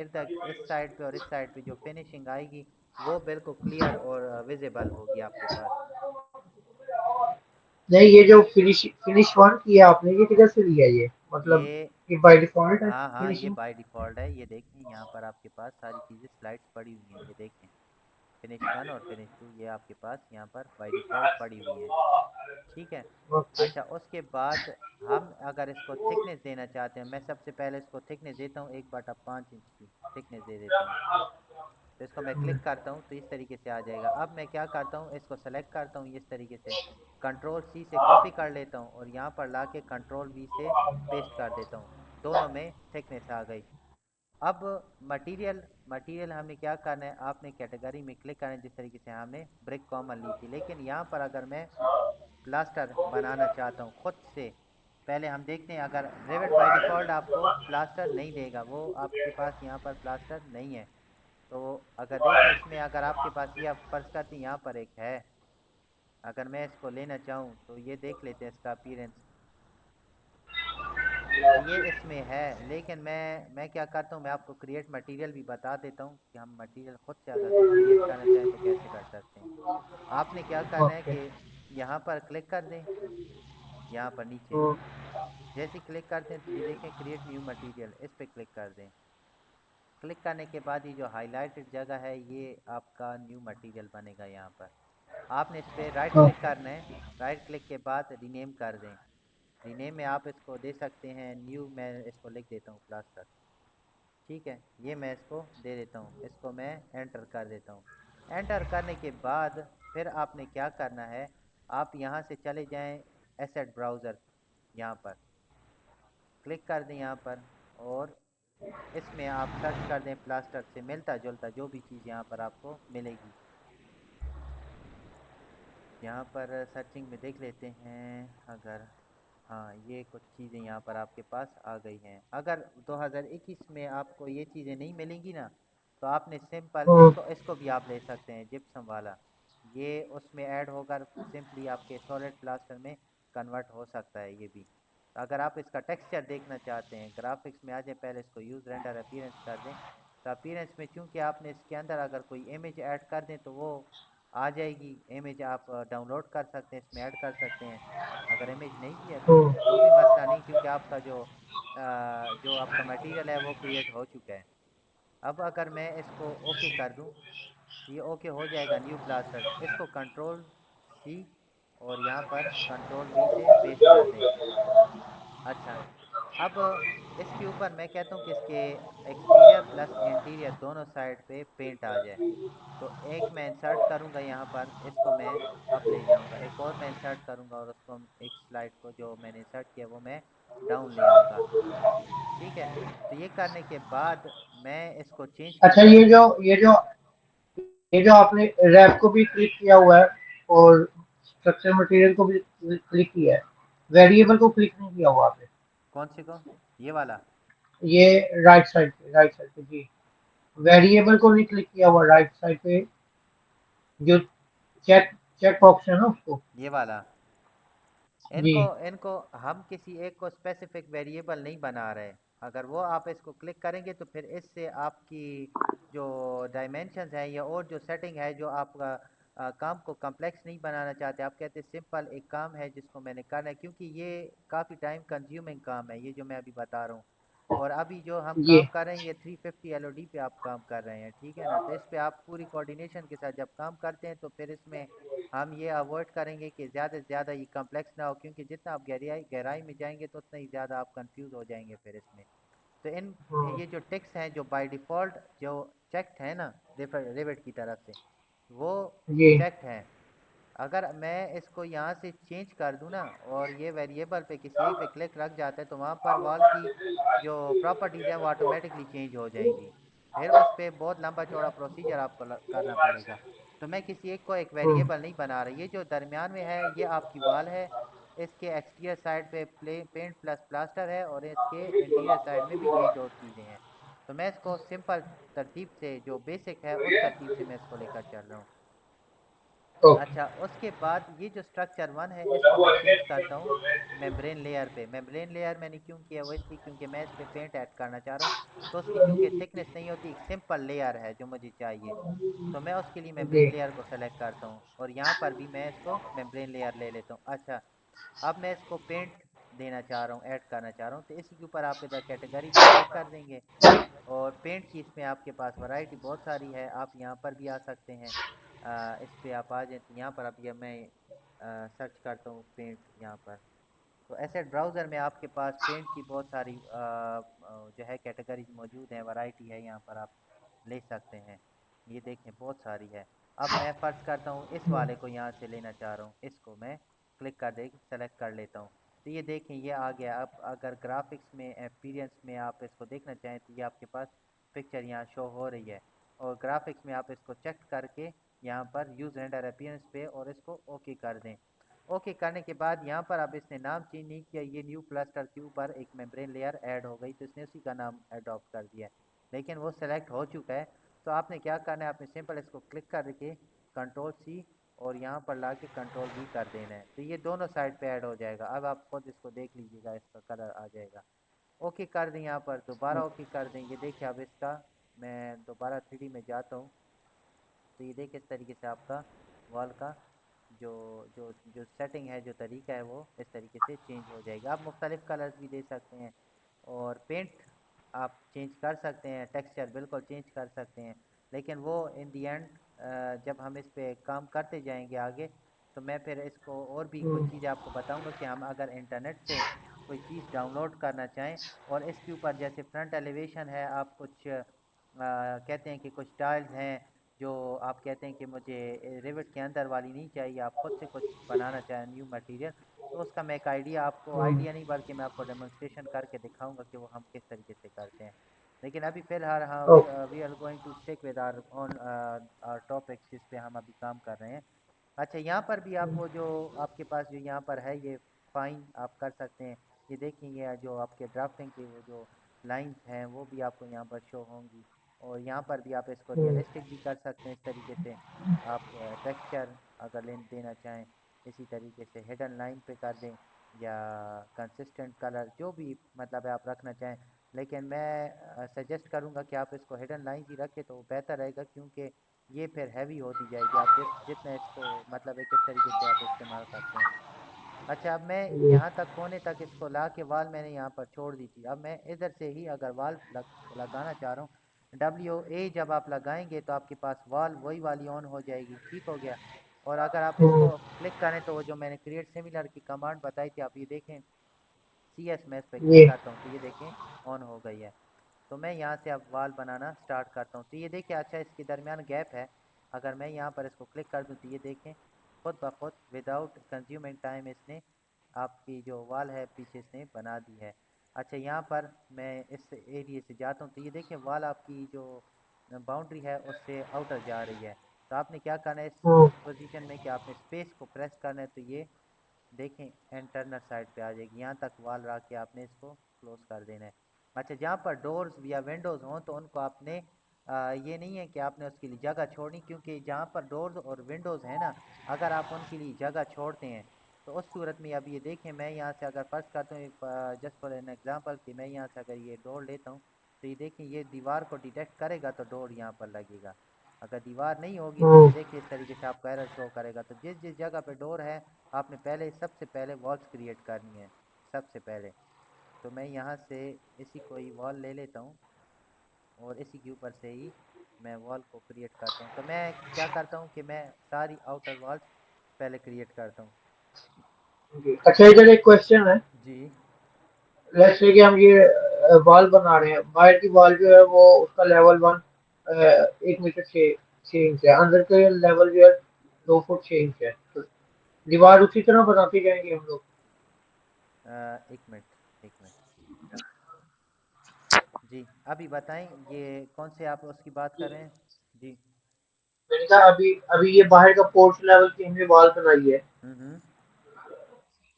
इर्द इस साइड पे और इस साइड पे जो फिनिशिंग आएगी वो बिल्कुल क्लियर और विजिबल होगी आपके पास। नहीं, ये जो फिनिश वन किया आपने, ये किधर से लिया ये? मतलब ये ये बाय डिफॉल्ट है हाँ हाँ, ये फिनिशिंग? बाय डिफ़ॉल्ट है। ये देखें यहाँ पर आपके पास सारी चीज़ें स्लाइड्स पड़ी हुई हैं, ये देखें फिनिश 1 और फिनिश 2 ये आपके पास यहाँ पर बाय डिफ़ॉल्ट पड़ी हुई हैं, ठीक है। ओके। अच्छा उसके बाद हम अगर इसको थिकनेस देना चाहते हैं, मैं सबसे पहले इसको थिकनेस देता हूँ 1/5 इंच की थिकनेस दे देता हूँ। तो इसको मैं क्लिक करता हूँ तो इस तरीके से आ जाएगा। अब मैं क्या करता हूँ, इसको सेलेक्ट करता हूँ इस तरीके से, कंट्रोल सी से कॉपी कर लेता हूँ और यहाँ पर ला के कंट्रोल वी से पेस्ट कर देता हूँ, दोनों में थिकनेस आ गई। अब मटेरियल मटेरियल हमने क्या करना है, आपने कैटेगरी में क्लिक करना है जिस तरीके से हमने ब्रिक कॉमन ली थी, लेकिन यहाँ पर अगर मैं प्लास्टर बनाना चाहता हूँ खुद से, पहले हम देखते हैं। अगर रेविट बाय डिफ़ॉल्ट आपको प्लास्टर नहीं देगा, वो आपके पास यहाँ पर प्लास्टर नहीं है। तो अगर देखें इसमें, अगर आपके पास ये आप फर्ज करते हैं यहाँ पर एक है, अगर मैं इसको लेना चाहूँ तो ये देख लेते हैं इसका अपीयरेंस। तो ये इसमें है, लेकिन मैं क्या करता हूँ, मैं आपको क्रिएट मटेरियल भी बता देता हूँ कि हम मटेरियल खुद से अगर क्रिएट करना चाहें तो कैसे कर सकते हैं। आपने क्या करना है ओके। कि यहाँ पर क्लिक कर दें, यहाँ पर नीचे तो जैसे ही क्लिक करते हैं तो ये देखें क्रिएट न्यू मटेरियल, इस पर क्लिक कर दें। क्लिक करने के बाद ये जो हाईलाइटेड जगह है ये आपका न्यू मटेरियल बनेगा। यहाँ पर आपने इस पर राइट क्लिक ओके। करना है, राइट क्लिक के बाद रीनेम कर दें। रीनेम में आप इसको दे सकते हैं न्यू, मैं इसको लिख देता हूँ प्लास्टर, ठीक है। ये मैं इसको दे देता हूँ, इसको मैं एंटर कर देता हूँ। एंटर करने के बाद फिर आपने क्या करना है, आप यहाँ से चले जाएं एसेट ब्राउज़र, यहाँ पर क्लिक कर दें यहाँ पर, और इसमें आप सर्च कर दें प्लास्टर से मिलता जुलता जो भी चीज़ यहाँ पर आपको मिलेगी। यहाँ पर सर्चिंग में देख लेते हैं, अगर हाँ ये कुछ चीज़ें यहाँ पर आपके पास आ गई हैं। अगर 2021 में आपको ये चीज़ें नहीं मिलेंगी ना, तो आपने सिंपल तो इसको भी आप ले सकते हैं जिप्सम वाला, ये उसमें ऐड होकर सिंपली आपके सॉलिड प्लास्टर में कन्वर्ट हो सकता है ये भी। अगर आप इसका टेक्सचर देखना चाहते हैं, ग्राफिक्स में आ जाए, पहले इसको यूज़ रेंडर अपीयरेंस कर दें। तो अपीयरेंस में चूंकि आपने इसके अंदर अगर कोई इमेज ऐड कर दें तो वो आ जाएगी, इमेज आप डाउनलोड कर सकते हैं, इसमें ऐड कर सकते हैं। अगर इमेज नहीं भी है तो भी मसला नहीं, क्योंकि आपका जो आपका मटेरियल है वो क्रिएट हो चुका है। अब अगर मैं इसको ओके कर दूं, ये ओके हो जाएगा न्यू प्लास्टर। इसको कंट्रोल सी और यहाँ पर कंट्रोल वी से पेस्ट कर दें। अच्छा, अब इसके ऊपर मैं कहता हूँ कि इसके एक्सटीरियर प्लस इंटीरियर दोनों साइड पे पेंट आ जाए। तो एक मैं इंसर्ट करूँगा यहाँ पर, इसको मैं अप ले जाऊँगा, एक और मैं इंसर्ट करूँगा और उसको एक स्लाइड को जो मैंने इंसर्ट किया वो मैं डाउन ले आऊँगा, ठीक है। तो ये करने के बाद मैं इसको चेंज अच्छा, करना चाहूँ। ये जो आपने रैप को भी क्लिक किया हुआ है और स्ट्रक्चर मटेरियल को भी क्लिक किया है, वेरिएबल को क्लिक नहीं किया हुआ आपने? कौन से को, ये वाला? ये राइट साइड पे जी, वेरिएबल को नहीं क्लिक किया हुआ राइट साइड पे, जो चेक चेक बॉक्स है ना उसको। ये वाला, जी। इनको इनको हम किसी एक को स्पेसिफिक वेरिएबल नहीं बना रहे। अगर वो आप इसको क्लिक करेंगे तो फिर इससे आपकी जो डायमेंशंस है या और जो सेटिंग है जो आपका काम को कम्प्लेक्स नहीं बनाना चाहते, आप कहते सिंपल एक काम है जिसको मैंने करना है, क्योंकि ये काफ़ी टाइम कंज्यूमिंग काम है ये जो मैं अभी बता रहा हूँ। और अभी जो हम ये काम कर रहे हैं ये 350 एलओडी पे आप काम कर रहे हैं, ठीक है ना। तो इस पे आप पूरी कोऑर्डिनेशन के साथ जब काम करते हैं तो फिर इसमें हम ये अवॉइड करेंगे कि ज़्यादा से ज़्यादा ये कम्प्लेक्स ना हो, क्योंकि जितना आप गहराई गहराई में जाएंगे तो उतना ही ज़्यादा आप कंफ्यूज हो जाएंगे फिर इसमें। तो इन ये जो टेक्स्ट हैं जो बाय डिफ़ॉल्ट जो चेक्ड है ना रिविट की तरफ से, वो ये चेक्ड है। अगर मैं इसको यहाँ से चेंज कर दूँ ना और ये वेरिएबल पे किसी एक पे क्लिक रख जाता है तो वहाँ पर वॉल की जो प्रॉपर्टीज़ हैं वो ऑटोमेटिकली चेंज हो जाएंगी। फिर उस पर बहुत लंबा चौड़ा प्रोसीजर आपको करना पड़ेगा। तो मैं किसी एक को एक वेरिएबल नहीं बना रही, ये जो दरमियान में है ये आपकी वॉल है। इसके एक्सटीरियर साइड पे पेंट प्लस प्लास्टर है और इसके इंटीरियर साइड में भी यही दो चीज़ें हैं। तो मैं इसको सिंपल तरतीब से जो बेसिक है उस तरतीब से मैं इसको लेकर चल रहा हूँ। ओके। अच्छा, उसके बाद ये जो स्ट्रक्चर वन है इसको मैं चेंज करता हूँ मेम्ब्रेन लेयर पे। मेम्ब्रेन लेयर मैंने क्यों किया वो इसलिए क्योंकि मैं इस पे पेंट ऐड करना चाह रहा हूँ। तो उसकी चूंकि थिकनेस नहीं होती, एक सिंपल लेयर है जो मुझे चाहिए, तो मैं उसके लिए जी। मेम्ब्रेन लेयर को सेलेक्ट करता हूँ और यहाँ पर भी मैं इसको मेम्ब्रेन लेयर ले लेता हूँ। अच्छा, अब मैं इसको पेंट देना चाह रहा हूँ, ऐड करना चाह रहा हूँ, तो इसी के ऊपर आप इधर कैटेगरी पे क्लिक कर देंगे और पेंट की इसमें आपके पास वैरायटी बहुत सारी है। आप यहाँ पर भी आ सकते हैं, इस पे आप आ जाए तो यहाँ पर अब ये मैं सर्च करता हूँ पेंट यहाँ पर। तो एसेट ब्राउज़र में आपके पास पेंट की बहुत सारी जो है कैटेगरीज मौजूद हैं, वैरायटी है, यहाँ पर आप ले सकते हैं। ये देखें बहुत सारी है। अब मैं फ़र्ज़ करता हूँ इस वाले को यहाँ से लेना चाह रहा हूँ, इसको मैं क्लिक कर दे सेलेक्ट कर लेता हूँ। तो ये देखें ये आ गया। अब अगर ग्राफिक्स में एक्सपीरियंस में आप इसको देखना चाहें तो ये आपके पास पिक्चर यहाँ शो हो रही है। और ग्राफिक्स में आप इसको चेक करके यहाँ पर यूज़ रेंडर अपीयरेंस पे और इसको ओके कर दें। ओके करने के बाद यहाँ पर अब इसने नाम चेंज नहीं किया, ये न्यू क्लस्टर के ऊपर एक मेम्ब्रेन लेयर ऐड हो गई तो इसने उसी का नाम अडॉप्ट कर दिया है, लेकिन वो सेलेक्ट हो चुका है। तो आपने क्या करना है, आपने सिंपल इसको क्लिक करके कंट्रोल सी और यहाँ पर ला के कंट्रोल वी कर देना है, तो ये दोनों साइड पे ऐड हो जाएगा। अब आप खुद इसको देख लीजिएगा, इसका कलर आ जाएगा। ओके कर दें, यहाँ पर दोबारा ओके कर दें। ये देखिए अब इसका मैं दोबारा 3D में जाता हूँ तो ये देखिए इस तरीके से आपका वॉल का जो जो जो सेटिंग है, जो तरीका है, वो इस तरीके से चेंज हो जाएगा। आप मुख्तलिफ कलर्स भी दे सकते हैं और पेंट आप चेंज कर सकते हैं, टेक्सचर बिल्कुल चेंज कर सकते हैं, लेकिन वो इन दी एंड जब हम इस पे काम करते जाएंगे आगे तो मैं फिर इसको और भी कुछ चीज़ें आपको बताऊंगा कि हम अगर इंटरनेट से कोई चीज़ डाउनलोड करना चाहें और इसके ऊपर जैसे फ्रंट एलिवेशन है, आप कुछ कहते हैं कि कुछ टाइल्स हैं जो आप कहते हैं कि मुझे रिविट के अंदर वाली नहीं चाहिए, आप खुद से कुछ बनाना चाहें न्यू मटेरियल, तो उसका मैं एक आइडिया आपको आइडिया नहीं बल्कि मैं आपको डेमोन्स्ट्रेशन करके दिखाऊंगा कि वो हम किस तरीके से करते हैं। लेकिन अभी फ़िलहाल हाँ we are going to stick with our on our topic जिस पे हम अभी काम कर रहे हैं। अच्छा, यहाँ पर भी आप वो जो आपके पास जो यहाँ पर है ये फाइन आप कर सकते हैं। ये देखें ये जो आपके ड्राफ्टिंग के वो जो लाइंस हैं वो भी आपको यहाँ पर शो होंगी और यहाँ पर भी आप इसको रियलिस्टिक भी कर सकते हैं। इस तरीके से आप टेक्सचर अगर लेन देना चाहें इसी तरीके से हिडन लाइन पे कर दें या कंसिस्टेंट कलर जो भी मतलब है आप रखना चाहें। लेकिन मैं सजेस्ट करूँगा कि आप इसको हिडन लाइन ही रखें तो बेहतर रहेगा, क्योंकि ये फिर हैवी होती जाएगी आप जितना इसको मतलब है किस तरीके से आप इस्तेमाल करते हैं। अच्छा, अब मैं यहाँ तक कोने तक इसको ला के वाल मैंने यहाँ पर छोड़ दी थी। अब मैं इधर से ही अगर वाल लगाना चाह रहा हूँ, WA जब आप लगाएंगे तो आपके पास वाल वही वाली ऑन हो जाएगी, ठीक हो गया। और अगर आप इसको क्लिक करें तो वो जो मैंने क्रिएट सिमिलर की कमांड बताई थी आप ये देखें CS में इस पर क्लिक ये करता हूँ तो ये देखें ऑन हो गई है। तो मैं यहाँ से अब वाल बनाना स्टार्ट करता हूँ तो ये देखिए अच्छा इसके दरमियान गैप है। अगर मैं यहाँ पर इसको क्लिक कर दूँ तो ये देखें खुद ब खुद विदाउट कंज्यूमिंग टाइम इसने आपकी जो वॉल है पीछे इसने बना दी है। अच्छा, यहाँ पर मैं इस एरिए से जाता हूँ तो ये देखें वॉल आपकी जो बाउंड्री है उससे आउटर जा रही है। तो आपने क्या करना है इस पोजीशन में कि आपने स्पेस को प्रेस करना है तो ये देखें इंटरनल साइड पे आ जाएगी, यहाँ तक वॉल रख के आपने इसको क्लोज कर देना है। अच्छा, जहाँ पर डोर्स या विंडोज़ हों तो उनको आपने ये नहीं है कि आपने उसके लिए जगह छोड़नी, क्योंकि जहाँ पर डोर्स और विंडोज़ हैं ना, अगर आप उनके लिए जगह छोड़ते हैं तो उस सूरत में अब ये देखें, मैं यहाँ से अगर फर्ज करता हूँ जस्ट फॉर एन एग्जांपल कि मैं यहाँ से अगर ये डोर लेता हूँ, तो ये देखें ये दीवार को डिटेक्ट करेगा तो डोर यहाँ पर लगेगा। अगर दीवार नहीं होगी तो ये हम्म, देखिए इस तरीके से आपको एरर शो करेगा। तो जिस जिस जगह पे डोर है आपने पहले सबसे पहले वॉल्स क्रिएट करनी है सबसे पहले। तो मैं यहाँ से इसी कोई वॉल ले लेता हूँ और इसी के ऊपर से ही मैं वॉल को क्रिएट करता हूँ। तो मैं क्या करता हूँ कि मैं सारी आउटर वॉल्स पहले क्रिएट करता हूँ। जी। अच्छा, इधर एक क्वेश्चन है। जी। लेट्स से कि हम ये वॉल बना रहे हैं, बाहर की वॉल जो है वो उसका लेवल 1 1 मीटर 6 इंच है, अंदर के लेवल जो है 2 फुट 6 इंच है, तो दीवार उसी तरह बनाते जाएंगे हम लोग। एक मिनट एक मिनट। जी अभी बताएं ये कौन से आप उसकी बात कर रहे हैं। जी। मैंने कहा अभी अभी ये बाहर का पोर्च लेवल की हमने वॉल बनाई है, हम्म।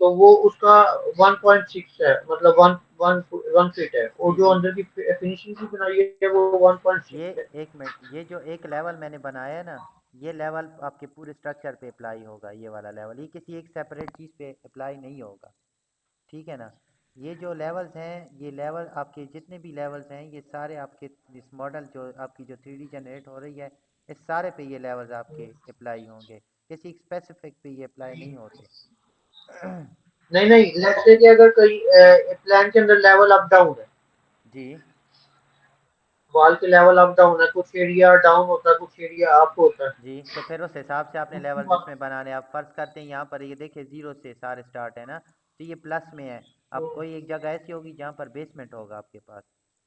तो वो उसका 1.6 है, मतलब वन वन 1 फीट है, और जी जो जी। अंदर की फिनिशिंग की बनाई है वो वन पॉइंट ये सिक्स है। एक मिनट, ये जो एक लेवल मैंने बनाया है ना, ये लेवल आपके पूरे स्ट्रक्चर पे अप्लाई होगा। ये वाला लेवल ये किसी एक सेपरेट चीज़ पे अप्लाई नहीं होगा, ठीक है ना। ये जो लेवल्स हैं, ये लेवल आपके जितने भी लेवल्स हैं ये सारे आपके इस मॉडल जो आपकी जो 3D जनरेट हो रही है इस सारे पे ये लेवल्स आपके अप्लाई होंगे, किसी स्पेसिफिक पे ये अप्लाई नहीं होते। नहीं नहीं, लेट्स से कि अगर कोई प्लान के अंदर लेवल अप डाउन है, जी वॉल के लेवल अप डाउन है, कुछ एरिया डाउन होता है, कुछ एरिया अप होता है। जी। तो फिर उस हिसाब से आपने लेवल्स इसमें बनाने, आप फर्ज करते हैं यहाँ पर ये देखिए जीरो से सारे स्टार्ट है ना, तो ये प्लस में है। अब कोई एक जगह ऐसी होगी जहाँ पर बेसमेंट होगा आपके पास,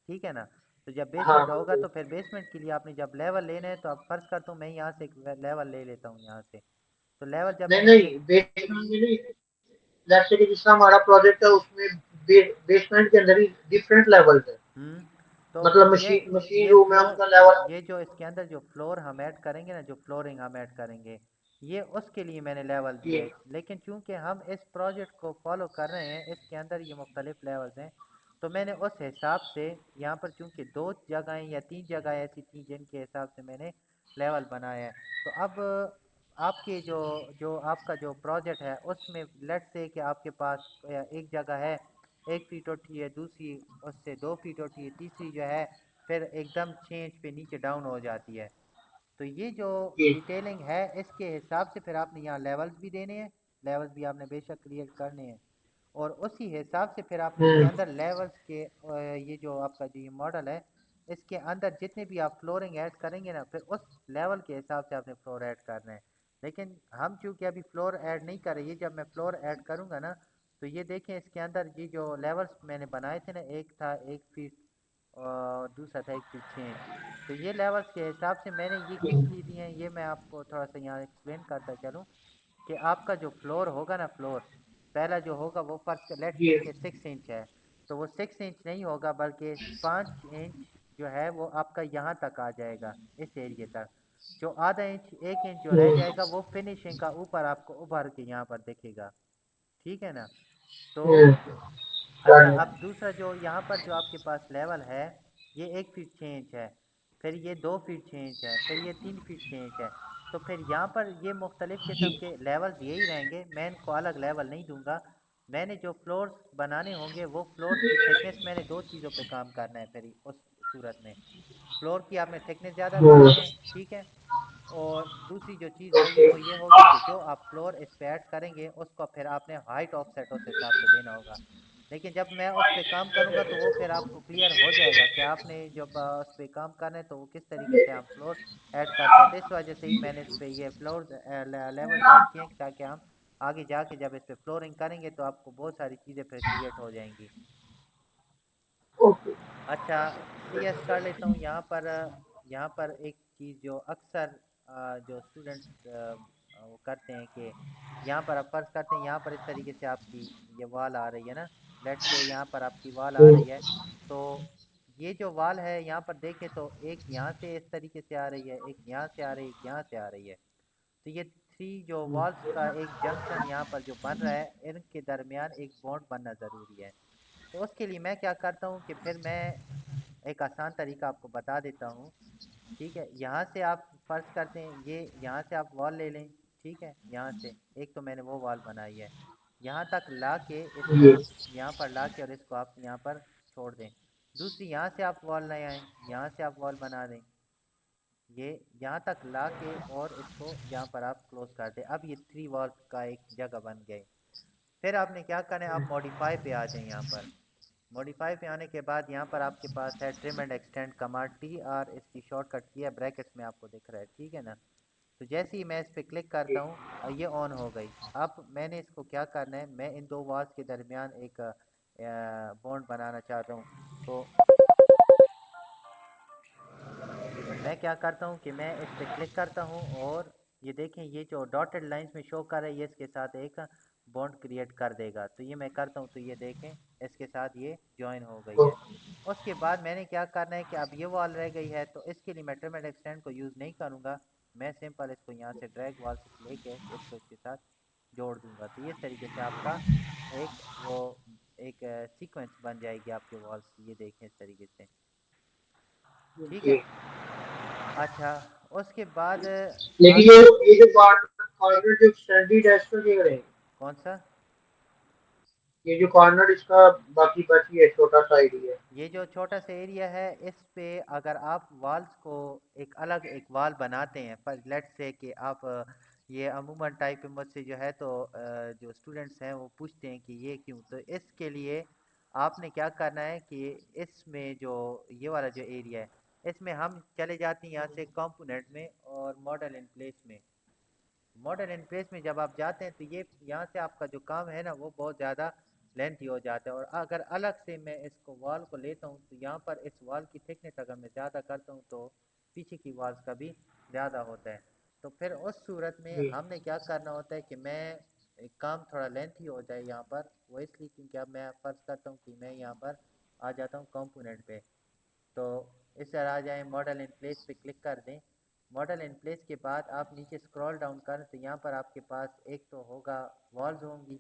ठीक है ना। तो जब बेसमेंट हाँ, होगा तो फिर बेसमेंट के लिए आपने जब लेवल लेना है तो आप फर्ज करता हूँ मैं यहाँ से एक लेवल ले लेता हूँ यहाँ से। तो लेवल जब नहीं मैं ले। नहीं, बेसमेंट में नहीं। लेट्स से कि जिस तरह हमारा प्रोजेक्ट है उसमें बेसमेंट के अंदर ही डिफरेंट लेवल है, हम्म। तो मतलब ये मशीन ये रूम है फ्लोर, उसका लेवल। ये जो इसके अंदर जो फ्लोर हम ऐड करेंगे ना, जो फ्लोरिंग हम ऐड करेंगे, ये उसके लिए मैंने लेवल दिए ये हैं। लेकिन चूंकि हम इस प्रोजेक्ट को फॉलो कर रहे हैं इसके अंदर ये मुख्तलिफ लेवल्स हैं, तो मैंने उस हिसाब से यहाँ पर चूंकि दो जगहें या तीन जगहें ऐसी थी जिनके हिसाब से मैंने लेवल बनाया है। तो अब आपके जो जो आपका जो प्रोजेक्ट है उसमें लेट्स से कि आपके पास एक जगह है 1 फीट उठी है, दूसरी उससे 2 फीट उठी है, तीसरी जो है फिर एकदम 6 इंच पे नीचे डाउन हो जाती है। तो ये जो ये डिटेलिंग है इसके हिसाब से फिर आपने यहाँ लेवल्स भी देने हैं, लेवल्स भी आपने बेशक क्रिएट करने हैं। और उसी हिसाब से फिर आपने इसके हम्म अंदर लेवल्स के ये जो आपका जो ये मॉडल है इसके अंदर जितने भी आप फ्लोरिंग ऐड करेंगे ना फिर उस लेवल के हिसाब से आपने फ्लोर ऐड करना है। लेकिन हम चूंकि अभी फ्लोर ऐड नहीं कर रहे, ये जब मैं फ्लोर ऐड करूँगा ना तो ये देखें इसके अंदर ये जो लेवल्स मैंने बनाए थे ना, एक था 1 फीट और दूसरा था 1 फीट 6 इंच। तो ये लेवल्स के हिसाब से मैंने ये किस लिए दिए हैं ये मैं आपको थोड़ा सा यहाँ एक्सप्लेन करता चलूँ कि आपका जो फ्लोर होगा ना, फ्लोर पहला जो होगा वो फर्स्ट लेट्स से ये कि 6 इंच है, तो वो 6 इंच नहीं होगा बल्कि 5 इंच जो है वो आपका यहाँ तक आ जाएगा इस एरिए तक। जो आधा इंच 1 इंच जो रह हम्म जाएगा वो फिनिशिंग का ऊपर आपको उभर के यहाँ पर दिखेगा, ठीक है ना। तो हम्म, अच्छा, got अब दूसरा जो यहाँ पर जो आपके पास लेवल है ये 1 फीट 6 इंच है, फिर ये 2 फीट 6 इंच है, फिर ये 3 फीट 6 इंच है। तो फिर यहाँ पर ये मुख्तलिफ किस्म it। के लेवल्स यही रहेंगे, मैं इनको अलग लेवल नहीं दूंगा। मैंने जो फ्लोर्स बनाने होंगे वो फ्लोर्स की थिकनेस मैंने दो चीज़ों पे काम करना है फिर उस सूरत में। फ्लोर की आपने थिकनेस ज़्यादा हम्म, करनी है, ठीक है। और दूसरी जो चीज़ होगी ओके। वो ये होगी कि जो आप फ्लोर इस पे ऐड करेंगे उसको फिर आपने हाइट ऑफसेट उस हिसाब से देना होगा। लेकिन जब मैं उस पे काम करूँगा तो वो फिर आपको क्लियर हो जाएगा कि आपने जब उस पे काम करना है तो वो किस तरीके से हम फ्लोर ऐड करते हैं। तो इस वजह से ही मैंने इस पे ये फ्लोर लेवल्स ऐड किए हैं ताकि हम आगे जाके जब इस पे फ्लोरिंग करेंगे तो आपको बहुत सारी चीज़ें फिर क्रिएट हो जाएंगी। ओके। अच्छा, सी एस कर लेता हूँ यहाँ पर। यहाँ पर एक चीज़ जो अक्सर जो स्टूडेंट्स वो करते हैं कि यहाँ पर आप फर्ज करते हैं यहाँ पर इस तरीके से आपकी ये वॉल आ रही है ना, लेट से यहाँ पर आपकी वॉल आ हम्म रही है। तो ये जो वॉल है यहाँ पर देखें तो एक यहाँ से इस तरीके से आ रही है, एक यहाँ से आ रही है, एक यहाँ से आ रही है। तो ये थ्री जो वॉल्स का एक जंक्शन यहाँ पर जो बन रहा है इनके दरमियान एक बॉन्ड बनना ज़रूरी है। तो उसके लिए मैं क्या करता हूँ कि फिर मैं एक आसान तरीका आपको बता देता हूँ, ठीक है। यहाँ से आप फर्ज करते हैं ये यहाँ से आप वॉल ले लें, ठीक है। यहाँ से एक तो मैंने वो वॉल बनाई है, यहाँ तक ला के जी। इसको यहाँ पर ला के और इसको आप यहाँ पर छोड़ दें। दूसरी यहाँ से आप वॉल ले आएँ, यहाँ से आप वॉल बना दें, ये यहाँ तक ला के और इसको यहाँ पर आप क्लोज कर दें। अब ये 3 वॉल का एक जगह बन गए। फिर आपने क्या करना है, आप मॉडिफाई पे आ जाएं। यहाँ पर मॉडिफाई पे आने के बाद यहाँ पर आपके पास है trim and extend command, T R इसकी शॉर्टकट की है, ब्रैकेट्स में आपको दिख रहा है, ठीक है ना। तो जैसे ही मैं इस पर क्लिक करता हूँ ये ऑन हो गई। अब मैंने इसको क्या करना है, मैं इन दो वॉल्स के दरमियान एक बॉन्ड बनाना चाहता हूँ। तो मैं क्या करता हूँ कि मैं इस पर क्लिक करता हूँ और ये देखें ये जो डॉटेड लाइंस में शो कर रहा है ये इसके साथ एक बॉन्ड क्रिएट कर देगा। तो ये मैं करता हूँ तो ये देखें इसके साथ ये ज्वाइन हो गई है। उसके बाद मैंने क्या करना है कि अब ये वॉल रह गई है, तो इसके लिए मैं ट्रिम एंड एक्सटेंड को यूज़ नहीं करूँगा। मैं सिंपल इसको यहाँ से ड्रैग वॉल से लेके इसको इसके साथ जोड़ दूँगा। तो इस तरीके से आपका एक वो एक सीक्वेंस बन जाएगी आपके वॉल्स की, ये देखें इस तरीके से, ठीक है। जी। अच्छा, उसके बाद लेकिन ये जो कॉर्नर जो एक्सटेंडेड है इसका क्या करेंगे? कौन सा, ये जो कॉर्नर इसका बाकी बची है छोटा सा एरिया है। ये जो छोटा सा एरिया है इस पे अगर आप वाल्स को एक अलग एक वाल बनाते हैं, पर लेट्स से कि आप ये अमूमन टाइप में मुझसे जो है तो जो स्टूडेंट्स हैं वो पूछते हैं कि ये क्यों, तो इसके लिए आपने क्या करना है कि इसमें जो ये वाला जो एरिया है इसमें हम चले जाते हैं यहाँ से कंपोनेंट में और मॉडल इन प्लेस में। मॉडर्न एंड प्लेस में जब आप जाते हैं तो ये यहाँ से आपका जो काम है ना वो बहुत ज़्यादा लेंथी हो जाता है। और अगर अलग से मैं इसको वॉल को लेता हूँ तो यहाँ पर इस वॉल की थिकनेस अगर मैं ज़्यादा करता हूँ तो पीछे की वॉल्स का भी ज़्यादा होता है। तो फिर उस सूरत में जी। हमने क्या करना होता है कि मैं एक काम थोड़ा लेंथी हो जाए यहाँ पर, वो इसलिए क्योंकि अब मैं फर्ज करता हूँ कि मैं यहाँ पर आ जाता हूँ कंपोनेंट पे। तो इस तरह आ जाए, मॉडल इन प्लेस पे क्लिक कर दें। मॉडल इन प्लेस के बाद आप नीचे स्क्रॉल डाउन करें तो यहाँ पर आपके पास एक तो होगा वॉल्स होंगी,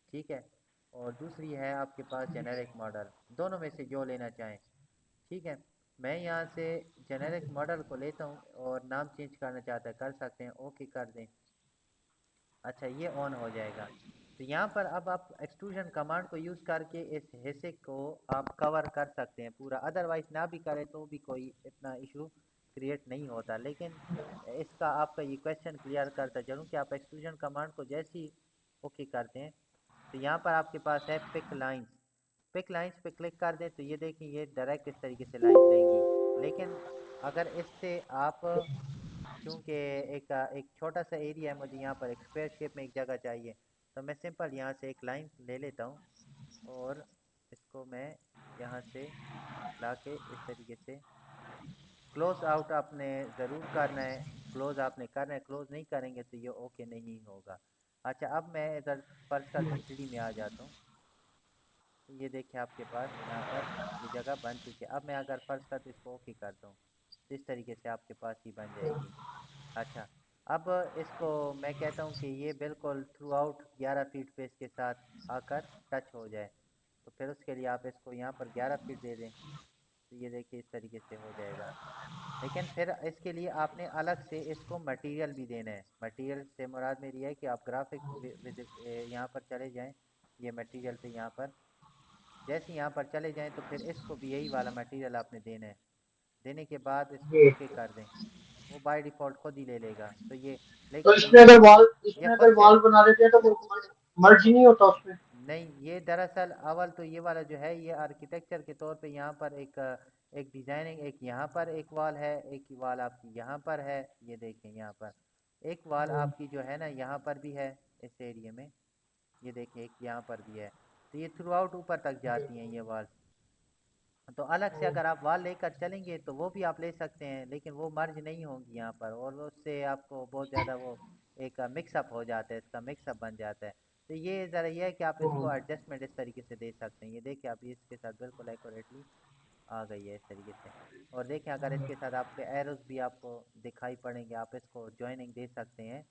ठीक है, और दूसरी है आपके पास जेनेरिक मॉडल, दोनों में से जो लेना चाहें, ठीक है। मैं यहाँ से जेनेरिक मॉडल को लेता हूँ और नाम चेंज करना चाहता है कर सकते हैं, ओके कर दें। अच्छा, ये ऑन हो जाएगा। तो यहाँ पर अब आप एक्सट्रूजन कमांड को यूज़ करके इस हिस्से को आप कवर कर सकते हैं पूरा, अदरवाइज ना भी करें तो भी कोई इतना इशू क्रिएट नहीं होता। लेकिन इसका आपका ये क्वेश्चन क्लियर करता चलूँ कि आप एक्सट्रूजन कमांड को जैसे ही ओके करते हैं तो यहाँ पर आपके पास है पिक लाइन्स। पिक लाइन्स पे क्लिक कर दें तो ये देखें ये डायरेक्ट इस तरीके से लाइन्स लेंगी। लेकिन अगर इससे आप, चूँकि एक छोटा सा एरिया है, मुझे यहाँ पर एक स्क्वायर शेप में एक जगह चाहिए, तो मैं सिंपल यहाँ से एक लाइन ले लेता हूँ और इसको मैं यहाँ से ला के इस तरीके से क्लोज आउट आपने ज़रूर करना है, क्लोज आपने करना है, क्लोज नहीं करेंगे तो ये ओके नहीं होगा। अच्छा, अब मैं इधर फर्ज करता हूँ 3D में आ जाता हूँ, तो ये देखिए आपके पास यहाँ पर ये जगह बन चुकी है। अब मैं अगर फर्ज करता हूँ इसको ओके करता हूँ तो इस तरीके से आपके पास ही बन जाएगी। अच्छा, अब इसको मैं कहता हूँ कि ये बिल्कुल थ्रू आउट 11 फीट पे इसके साथ आकर टच हो जाए, तो फिर उसके लिए आप इसको यहाँ पर 11 फीट दे दें तो ये देखिए इस तरीके से हो जाएगा। लेकिन फिर इसके लिए आपने अलग से इसको मटेरियल भी देना है। मटेरियल से मुराद मेरी है कि आप ग्राफिक यहाँ पर चले जाएं, ये मटेरियल पे यहाँ पर जैसे यहाँ पर चले जाएं तो फिर इसको भी यही वाला मटेरियल आपने देना है। देने के बाद इसको जी। ओके कर दें, वो बाय डिफ़ॉल्ट खुद ही ले लेगा। तो ये तो लेकिन ये इसमें खुद अगर से वॉल बना देते हैं तो वो मर्ज नहीं होता उसमें? नहीं, ये दरअसल अव्वल तो ये वाला जो है ये आर्किटेक्चर के तौर पे यहाँ पर एक डिज़ाइनिंग, एक यहाँ पर एक वाल है, एक वाल आपकी यहाँ पर है, ये देखें यहाँ पर एक वाल आपकी जो है ना यहाँ पर भी है इस एरिया में, ये देखिए एक यहाँ पर भी है। तो ये थ्रू आउट ऊपर तक जाती हैं ये वाल। तो अलग से अगर आप वाल लेकर चलेंगे तो वो भी आप ले सकते हैं, लेकिन वो मर्ज नहीं होंगी यहाँ पर और उससे आपको बहुत ज़्यादा वो एक मिक्सअप हो जाता है, इसका मिक्सअप बन जाता है। तो ये ज़रा ये है कि आप इसको एडजस्टमेंट इस तरीके से दे सकते हैं। ये देखिए आप इसके साथ बिल्कुल एक्यूरेटली आ गई है इस तरीके से। और देखें अगर इसके साथ आपके एरोज भी आपको दिखाई पड़ेंगे, आप इसको ज्वाइनिंग दे सकते हैं,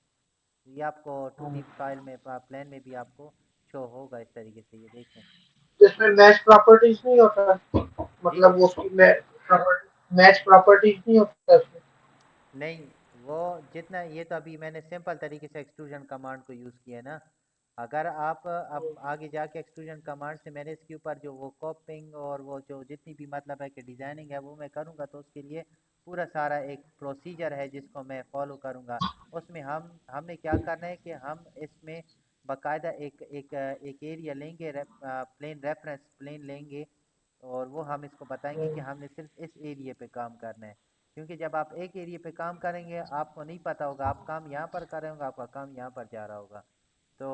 ये आपको 2D फाइल में प्लान में भी आपको शो होगा इस तरीके से, ये देखें। तो इसमें मैच प्रॉपर्टीज नहीं होता, जी मतलब वो उसकी मैच प्रॉपर्टीज नहीं होता इसमें? नहीं, वो जितना ये तो अभी मैंने सिंपल तरीके से एक्सट्रूजन कमांड को यूज़ किया है ना। अगर आप अब आगे जाके एक्सट्रूजन कमांड से मैंने इसके ऊपर जो वो कॉपिंग और वो जो जितनी भी मतलब है कि डिज़ाइनिंग है वो मैं करूँगा, तो उसके लिए पूरा सारा एक प्रोसीजर है जिसको मैं फॉलो करूँगा। उसमें हमने क्या करना है कि हम इसमें बाकायदा एक एरिया लेंगे, प्लेन रेफरेंस प्लेन लेंगे, और वो हम इसको बताएंगे कि हमने सिर्फ इस एरिया पे काम करना है। क्योंकि जब आप एक एरिया पे काम करेंगे आपको नहीं पता होगा, आप काम यहाँ पर कर रहे होंगे, आपका काम यहाँ पर जा रहा होगा। तो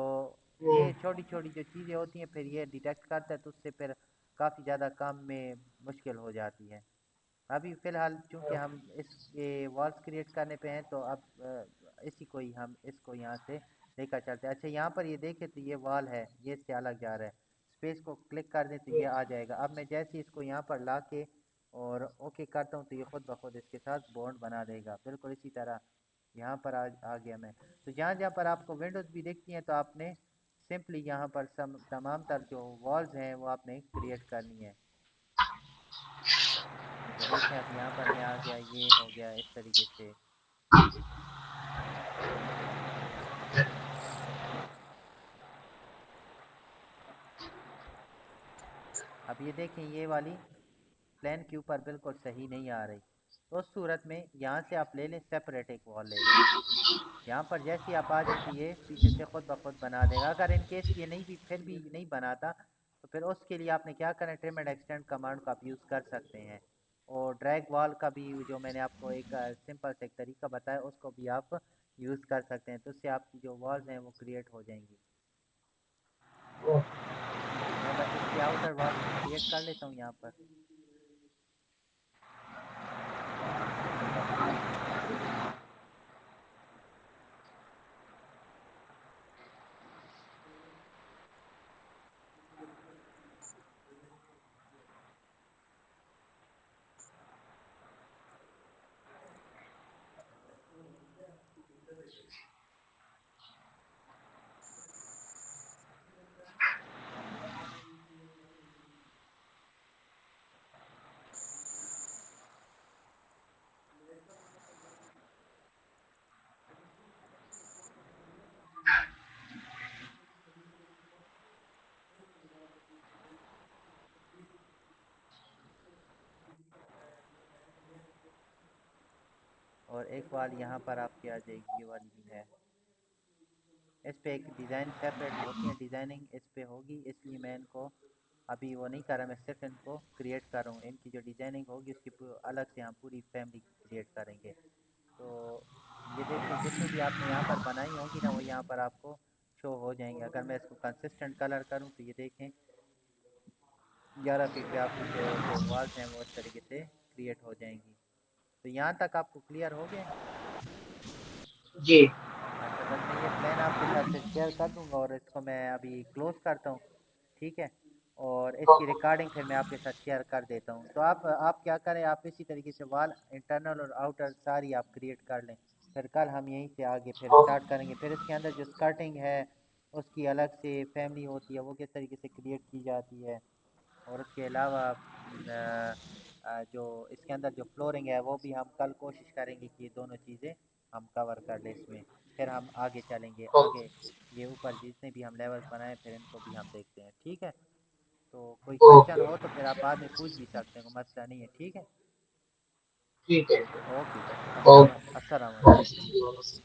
ये छोटी छोटी जो चीज़ें होती हैं फिर ये डिटेक्ट करता है, तो उससे फिर काफ़ी ज़्यादा काम में मुश्किल हो जाती है। अभी फ़िलहाल चूँकि हम इस ये वॉल्स क्रिएट करने पे हैं, तो अब इसी को ही हम इसको यहाँ से लेकर चलते हैं। अच्छा, यहाँ पर ये देखें तो ये वॉल है, ये इससे अलग जा रहा है। स्पेस को क्लिक कर दें तो ये आ जाएगा। अब मैं जैसे ही इसको यहाँ पर ला के और ओके करता हूँ तो ये खुद ब खुद इसके साथ बॉन्ड बना देगा। बिल्कुल इसी तरह यहाँ पर आ गया मैं। तो जहाँ जहाँ पर आपको विंडोज़ भी दिखती हैं तो आपने सिंपली यहाँ पर तमाम तर जो वॉल्स हैं वो आपने क्रिएट करनी है। ये देखें, अब यहाँ पर मैं आ गया, ये हो गया इस तरीके से। अब ये देखें, ये वाली प्लेन के ऊपर बिल्कुल सही नहीं आ रही। तो उस सूरत में यहाँ से आप ले लें, सेपरेट एक वॉल ले लें। यहाँ पर जैसे ही आप आ जाएं तो ये पीछे से खुद ब खुद बना देगा। अगर इन केस ये नहीं भी फिर भी नहीं बनाता तो फिर उसके लिए आपने क्या करना है, ट्रिम एंड एक्सटेंड कमांड का आप यूज़ कर सकते हैं। और ड्रैग वॉल का भी जो मैंने आपको एक सिंपल से एक तरीका बताया उसको भी आप यूज़ कर सकते हैं, तो उससे आपकी जो वॉल्स हैं वो क्रिएट हो जाएंगी। मैं बस इसकी आउटर वॉल क्रिएट कर लेता हूँ यहाँ पर। और एक वाल यहाँ पर आपकी आ जाएगी, ये वाली भी है। इस पे एक डिज़ाइन सेपरेट होती है, डिज़ाइनिंग इस पे होगी, इसलिए मैं इनको अभी वो नहीं कर रहा, मैं सिर्फ इनको क्रिएट कर रहा हूँ। इनकी जो डिज़ाइनिंग होगी उसकी अलग से हम पूरी फैमिली क्रिएट करेंगे। तो ये देखिए, जितनी भी आपने यहाँ पर बनाई होंगी ना वो यहाँ पर आपको शो हो जाएंगे। अगर मैं इसको कंसिस्टेंट कलर करूँ तो ये देखें 11 फीट पे आपकी जो वॉल्स हैं वो इस तरीके से क्रिएट हो जाएंगी। तो यहाँ तक आपको क्लियर हो गए? जी। अच्छा, बस मैं ये प्लान आपके साथ फिर शेयर कर दूंगा और इसको मैं अभी क्लोज करता हूँ, ठीक है। और इसकी रिकॉर्डिंग फिर मैं आपके साथ शेयर कर देता हूँ। तो आप क्या करें, आप इसी तरीके से वॉल इंटरनल और आउटर सारी आप क्रिएट कर लें। फिर कल हम यहीं से आगे फिर स्टार्ट करेंगे। फिर इसके अंदर जो स्कर्टिंग है उसकी अलग से फैमिली होती है, वो किस तरीके से क्रिएट की जाती है। और उसके अलावा जो इसके अंदर जो फ्लोरिंग है वो भी हम कल कोशिश करेंगे कि ये दोनों चीज़ें हम कवर कर लें इसमें। फिर हम आगे चलेंगे, आगे ये ऊपर जितने भी हम लेवल्स बनाए फिर इनको भी हम देखते हैं, ठीक है। तो कोई क्वेश्चन ओके। हो तो फिर आप बाद में पूछ भी सकते हैं, कोई मसला नहीं है, ठीक है। ठीक है। ओके जी, ओके। अस्सलाम वालेकुम।